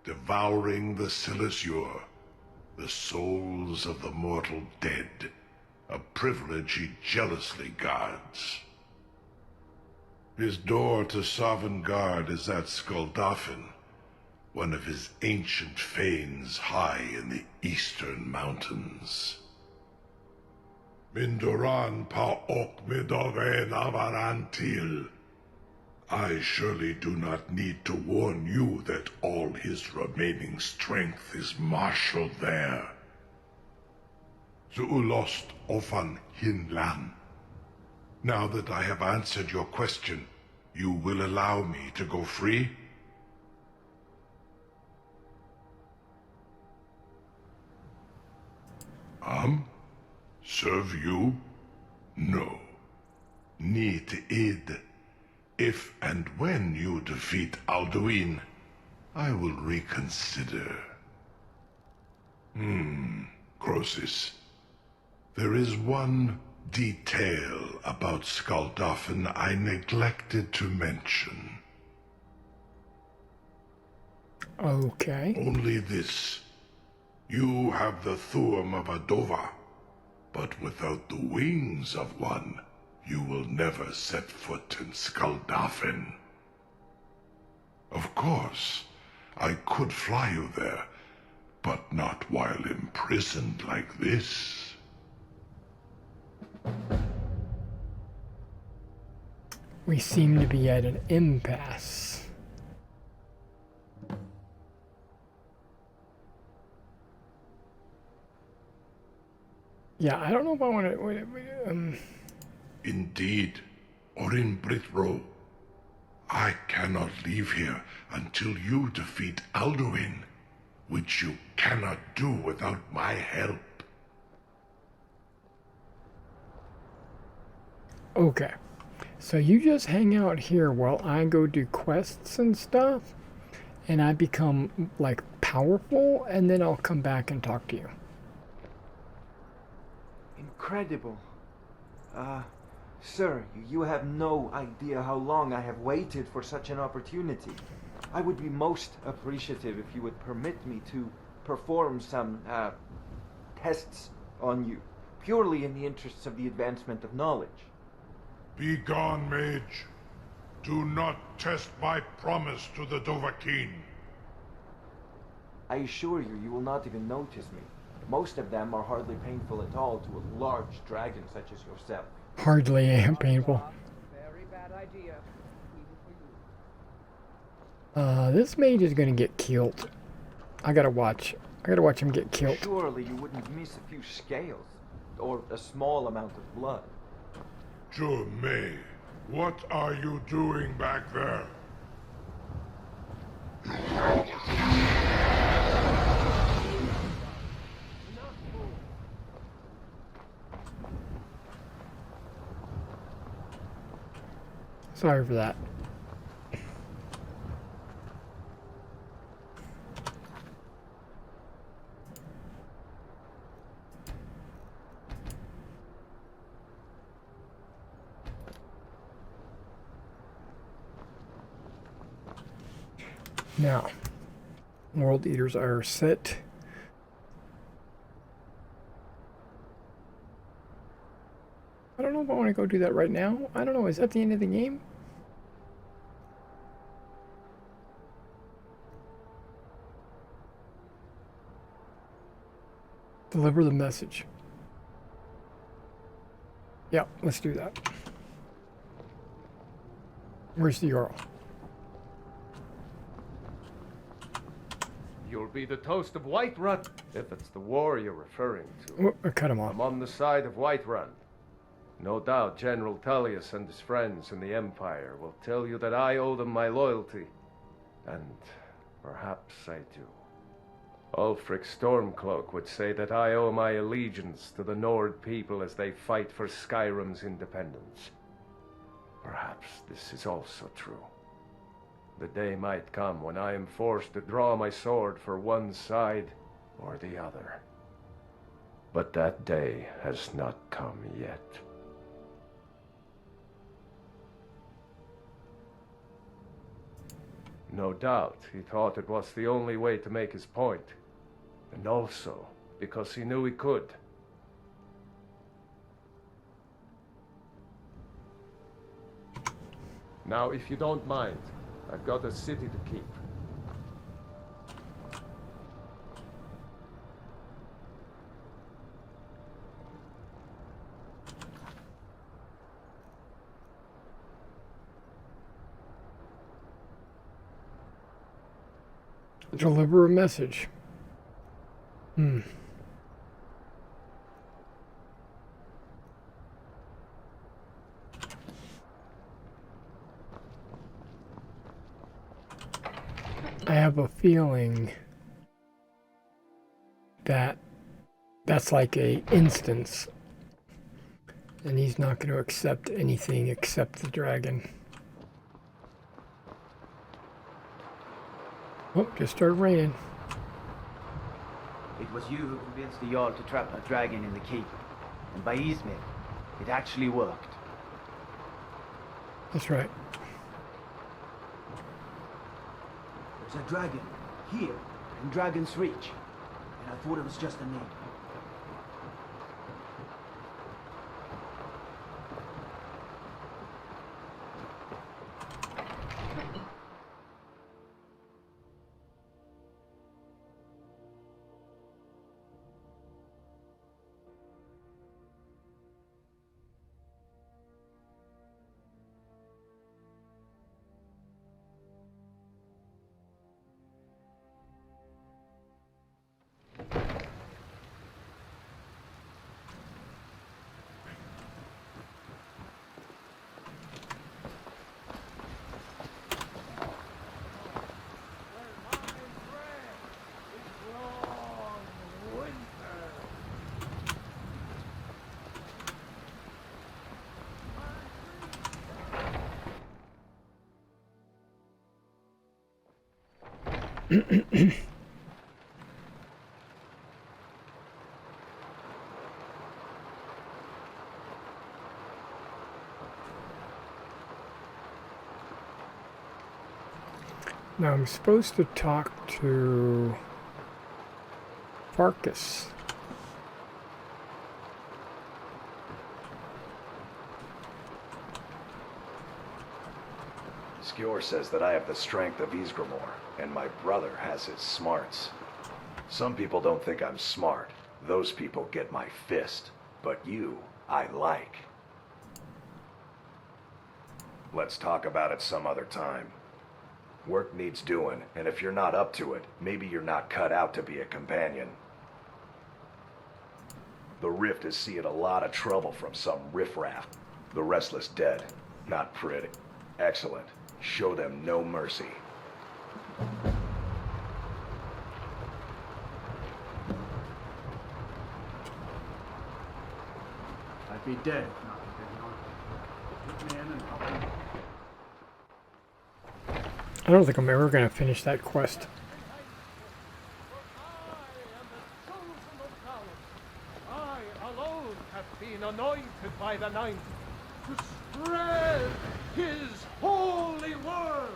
devouring the Silesure, the souls of the mortal dead, a privilege he jealously guards. His door to Sovngarde is at Skuldafn, one of his ancient fanes high in the eastern mountains. Mindoran pa ok midoven avarantil. I surely do not need to warn you that all his remaining strength is marshaled there. Zuulost ofan hinlan. Now that I have answered your question, you will allow me to go free? Serve you? No. Need id. If and when you defeat Alduin, I will reconsider. Croesus. There is one detail about Skuldafn I neglected to mention. Okay. Only this. You have the Thuum of a Dova, but without the wings of one, you will never set foot in Skuldafn. Of course, I could fly you there, but not while imprisoned like this. We seem to be at an impasse. Yeah, I don't know if I want to... Indeed, or in Britro. I cannot leave here until you defeat Alduin, which you cannot do without my help. Okay. So you just hang out here while I go do quests and stuff, and I become, like, powerful, and then I'll come back and talk to you. Incredible. Sir, you have no idea how long I have waited for such an opportunity. I would be most appreciative if you would permit me to perform some, tests on you, purely in the interests of the advancement of knowledge. Be gone, mage. Do not test my promise to the Dovahkiin. I assure you, you will not even notice me. Most of them are hardly painful at all to a large dragon such as yourself. Hardly painful. Very bad idea. This mage is gonna get killed. I gotta watch him get killed. Surely you wouldn't miss a few scales, or a small amount of blood. May, what are you doing back there? Sorry for that. Now, world eaters are set. I don't know if I want to go do that right now. I don't know. Is that the end of the game? Deliver the message. Yeah, let's do that. Where's the Jarl? You'll be the toast of Whiterun, if it's the war you're referring to. Oh, cut him off. I'm on the side of Whiterun. No doubt General Tullius and his friends in the Empire will tell you that I owe them my loyalty. And perhaps I do. Ulfric Stormcloak would say that I owe my allegiance to the Nord people as they fight for Skyrim's independence. Perhaps this is also true. The day might come when I am forced to draw my sword for one side or the other. But that day has not come yet. No doubt he thought it was the only way to make his point. And also because he knew he could. Now, if you don't mind, I've got a city to keep. Deliver a message. I have a feeling that that's like a instance, and he's not going to accept anything except the dragon. Oh, just started raining. It was you who convinced the Jarl to trap a dragon in the keep. And by Izmir, it actually worked. That's right. There's a dragon here in Dragon's Reach. And I thought it was just a name. Now I'm supposed to talk to Farkas. Skjor says that I have the strength of Ysgramor, and my brother has his smarts. Some people don't think I'm smart. Those people get my fist. But you, I like. Let's talk about it some other time. Work needs doing, and if you're not up to it, maybe you're not cut out to be a companion. The Rift is seeing a lot of trouble from some riffraff. The Restless Dead. Not pretty. Excellent. Show them no mercy. I'd be dead if not for Vignon. Took me in and helped me. I don't think I'm ever going to finish that quest. I alone have been anointed by the Ninth to spread his holy word.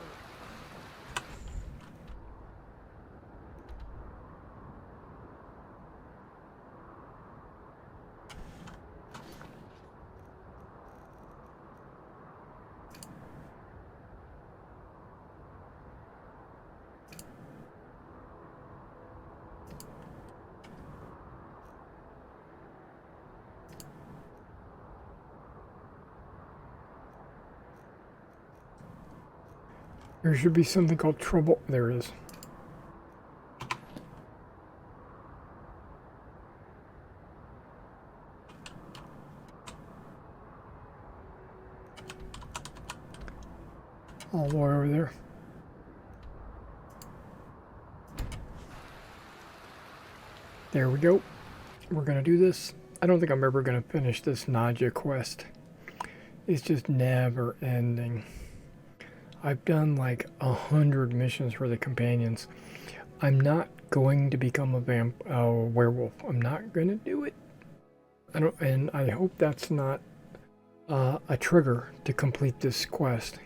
There should be something called trouble. There it is. All the way over there. There we go. We're gonna do this. I don't think I'm ever gonna finish this Nadia quest. It's just never ending. I've done like 100 missions for the companions. I'm not going to become a werewolf. I'm not gonna do it. And I hope that's not a trigger to complete this quest.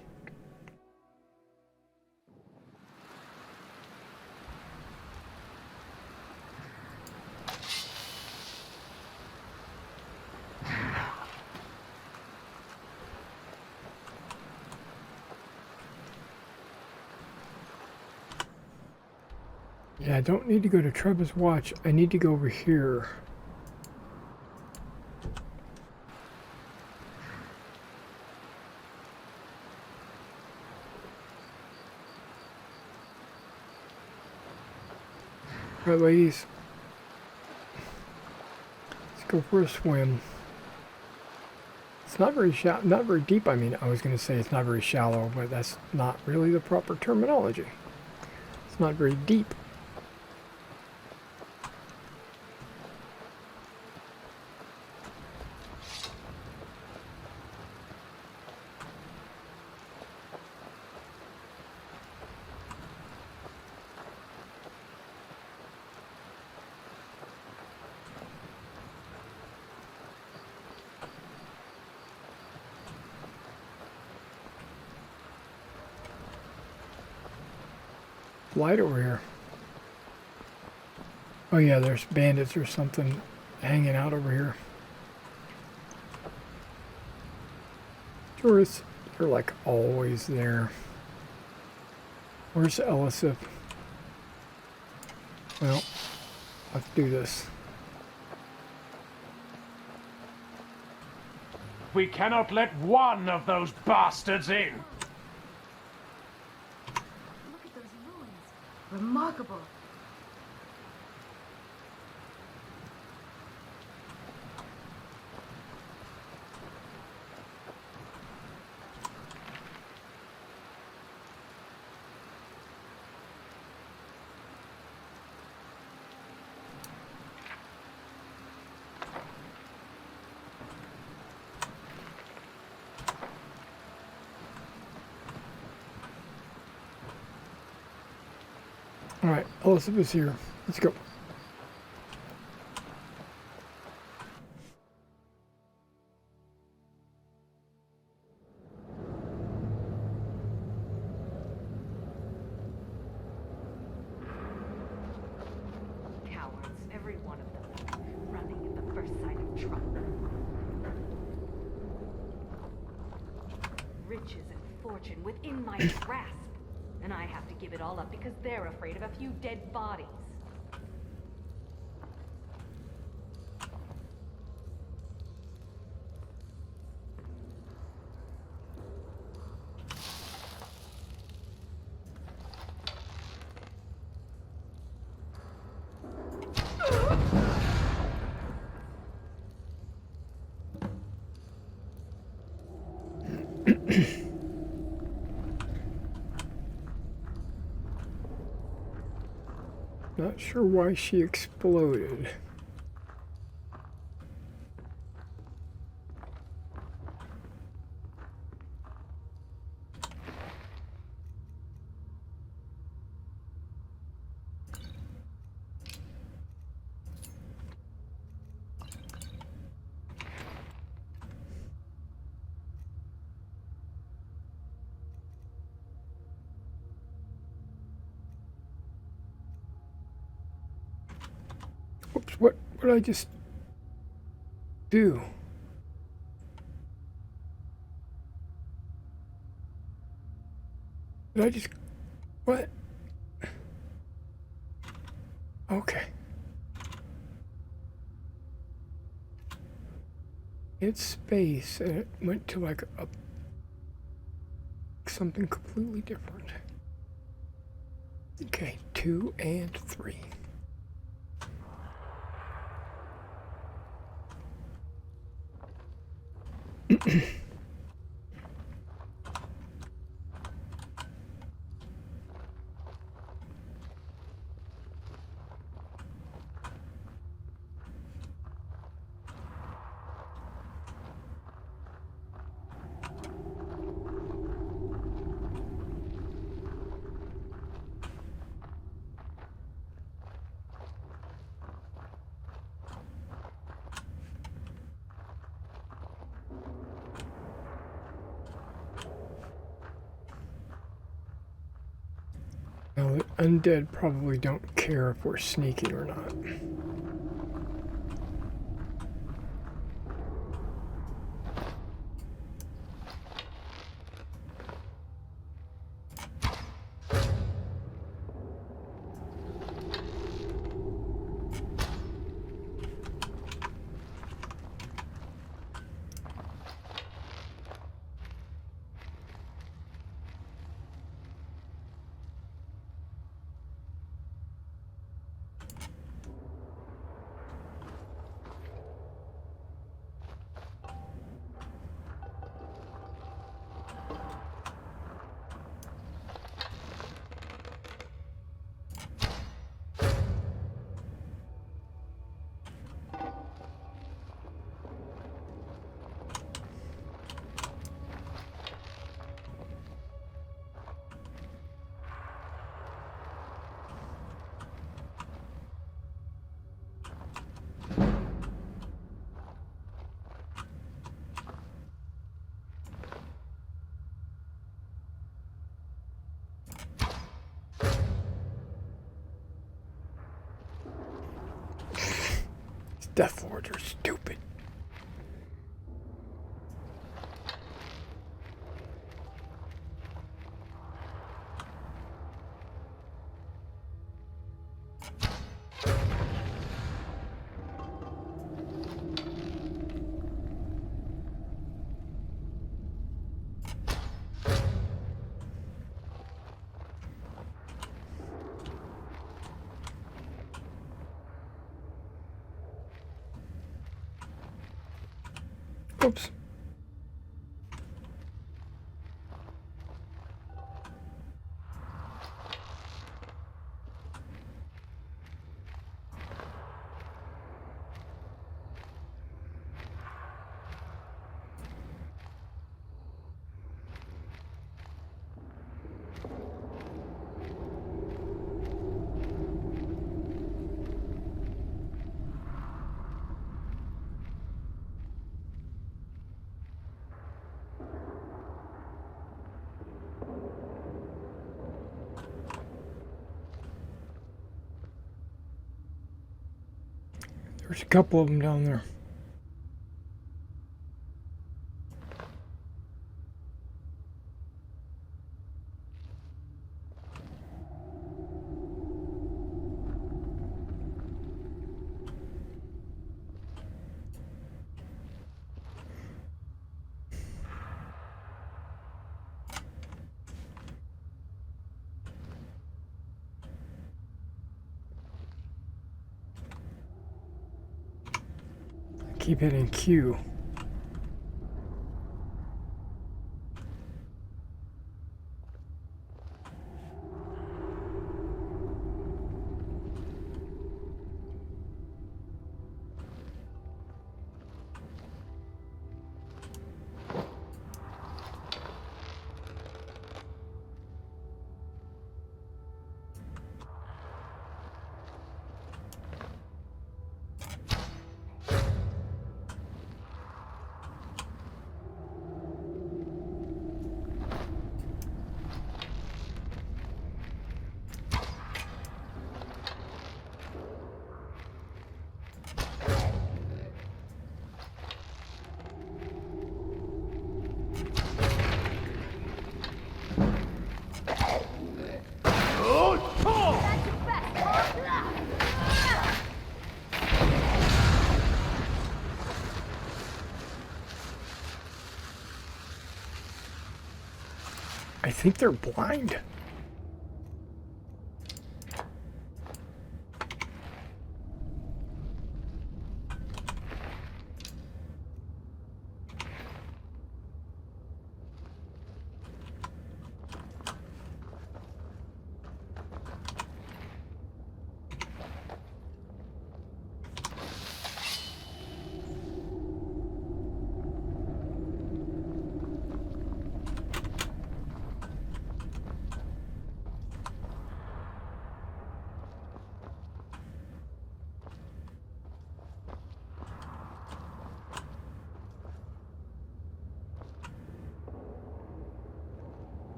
Yeah, I don't need to go to Trevor's Watch. I need to go over here. Right, ladies. Let's go for a swim. It's not very shallow, not very deep. I mean, I was going to say it's not very shallow, but that's not really the proper terminology. It's not very deep. Light over here. Oh yeah, there's bandits or something hanging out over here. Tourists, they're like always there. Where's Elisif? Well, let's do this. We cannot let one of those bastards in! Remarkable. Alright, Elisif is here. Let's go. Cowards, every one of them, running at the first sign of trouble. Riches and fortune within my grasp. And I have to give it all up because they're afraid of a few dead bodies. Not sure why she exploded. Oops, what did I just do? Did I just... what? Okay. It's space and it went to like a something completely different. Okay, 2 and 3. Now, the undead probably don't care if we're sneaking or not. Death Lords are stupid. Oops. There's a couple of them down there. Keep hitting Q. I think they're blind.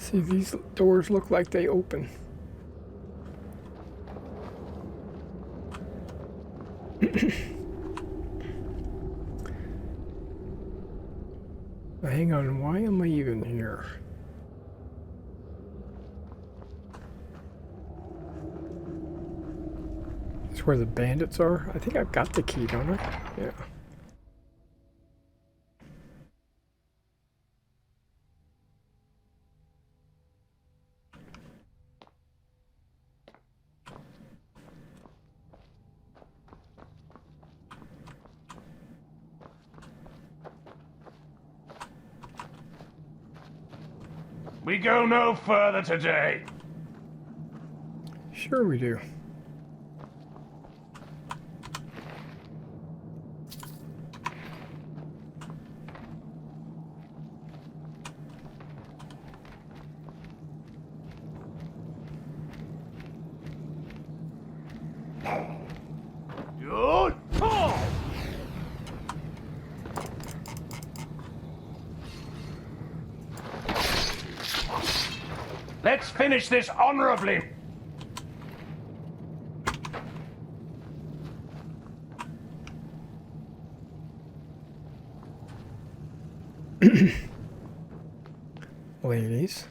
See, these doors look like they open. Hang on, why am I even here? It's where the bandits are. I think I've got the key, don't I? Yeah. We go no further today. Sure we do. Good. Let's finish this honorably. Ladies.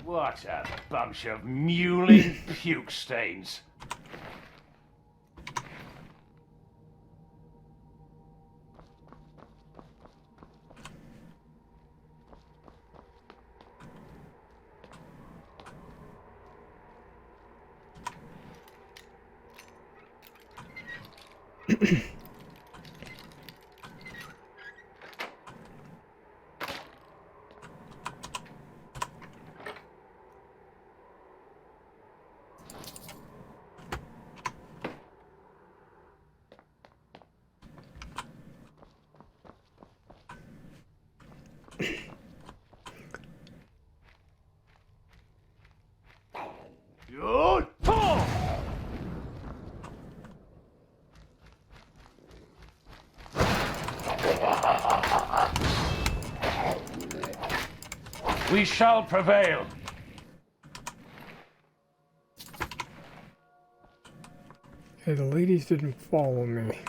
What a bunch of mewling puke stains. Good. We shall prevail. Hey, the ladies didn't follow me.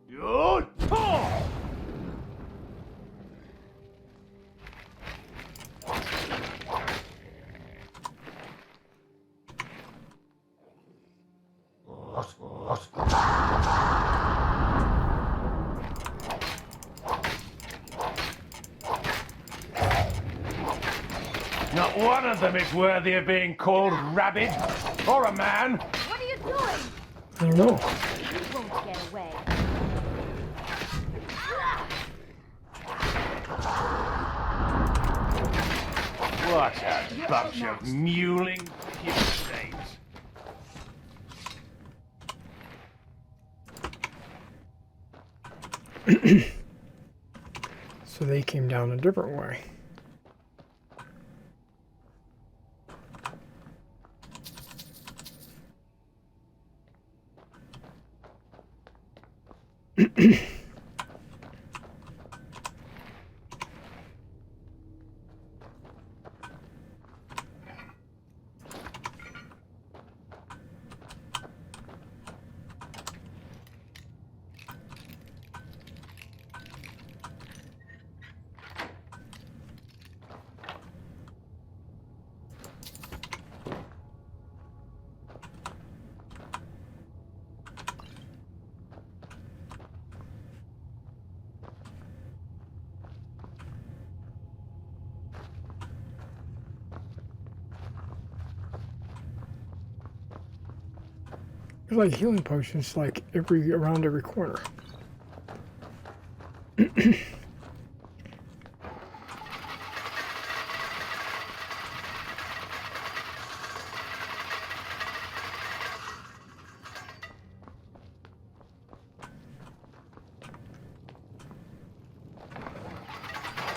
Good. Not one of them is worthy of being called rabid or a man. What are you doing? I don't know. You won't get away. What a bunch of mewling puke stains. So they came down a different way. There's like healing potions like around every corner.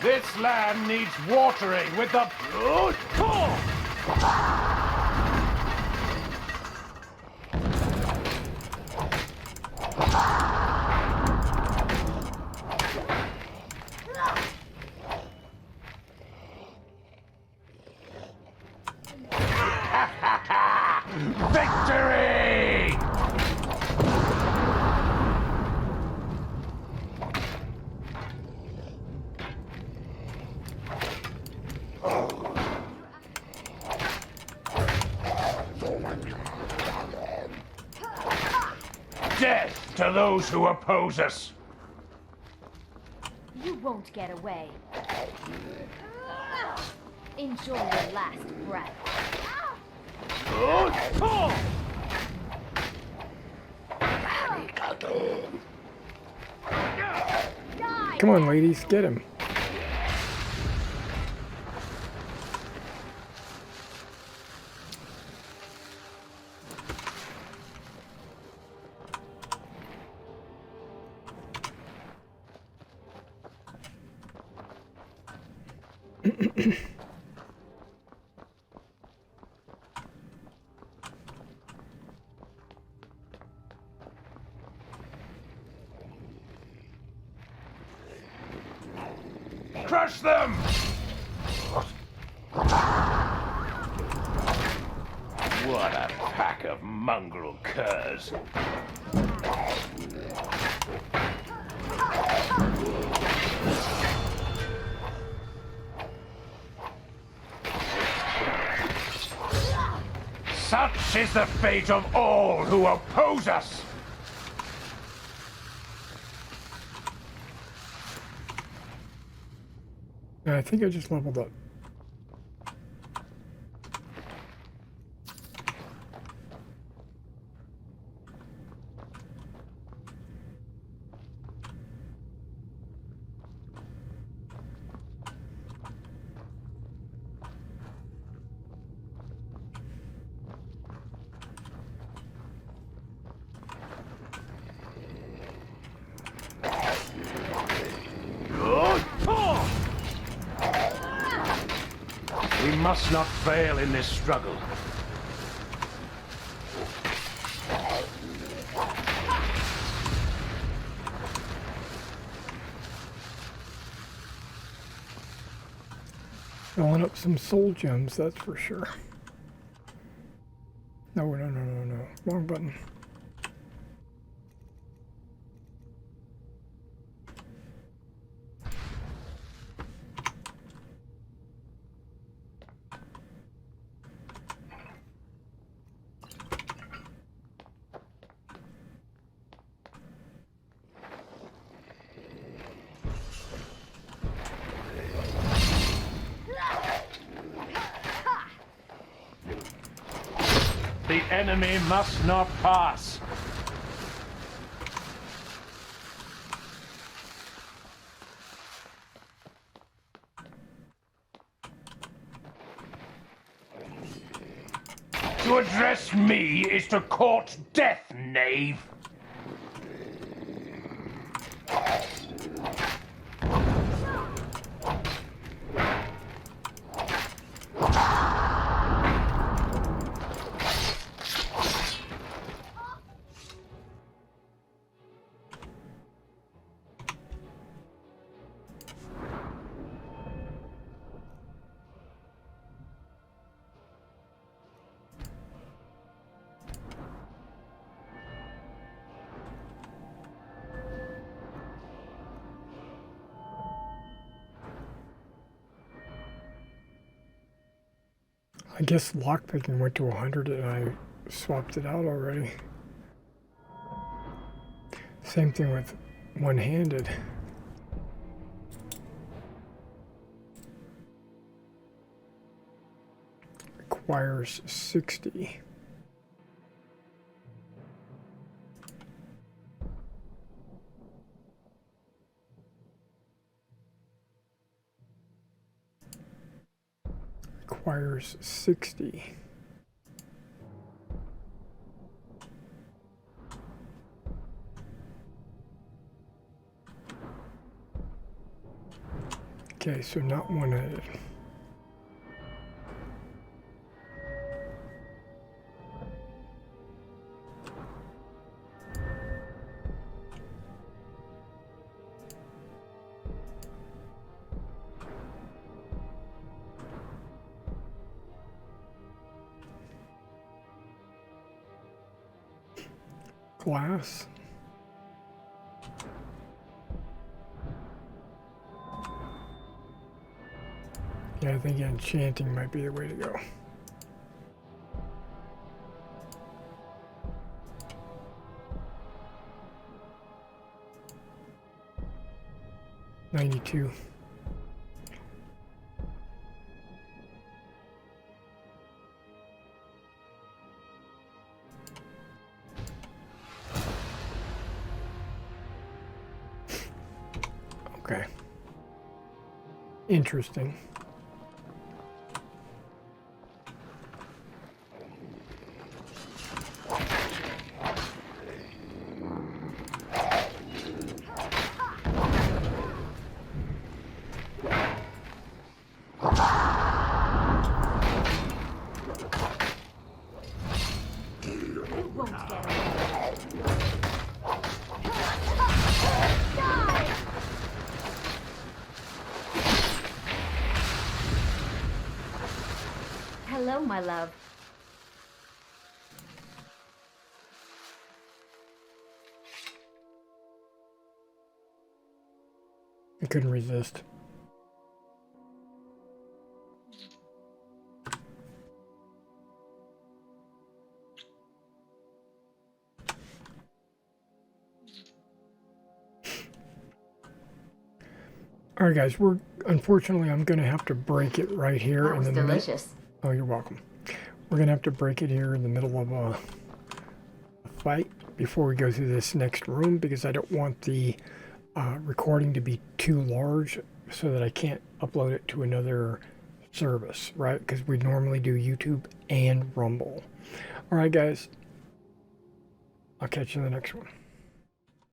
This land needs watering with the blood. Victory! Death to those who oppose us! You won't get away. Enjoy your last breath. Come on, ladies, get him. Crush them! What a pack of mongrel curs. Such is the fate of all who oppose us! I think I just leveled up. We must not fail in this struggle. Filling up some soul gems, that's for sure. No, wrong button. The enemy must not pass. To address me is to court death, knave. I guess lockpicking went to 100 and I swapped it out already. Same thing with one-handed. Requires 60. requires 60. Okay, so not one-handed. Glass. Yeah, I think enchanting might be the way to go. $92. Okay. Interesting. Hello, my love. I couldn't resist. All right, guys, unfortunately, I'm going to have to break it right here. That was delicious. Oh, you're welcome. We're going to have to break it here in the middle of a fight before we go through this next room, because I don't want the recording to be too large so that I can't upload it to another service, right? Because we normally do YouTube and Rumble. All right, guys. I'll catch you in the next one.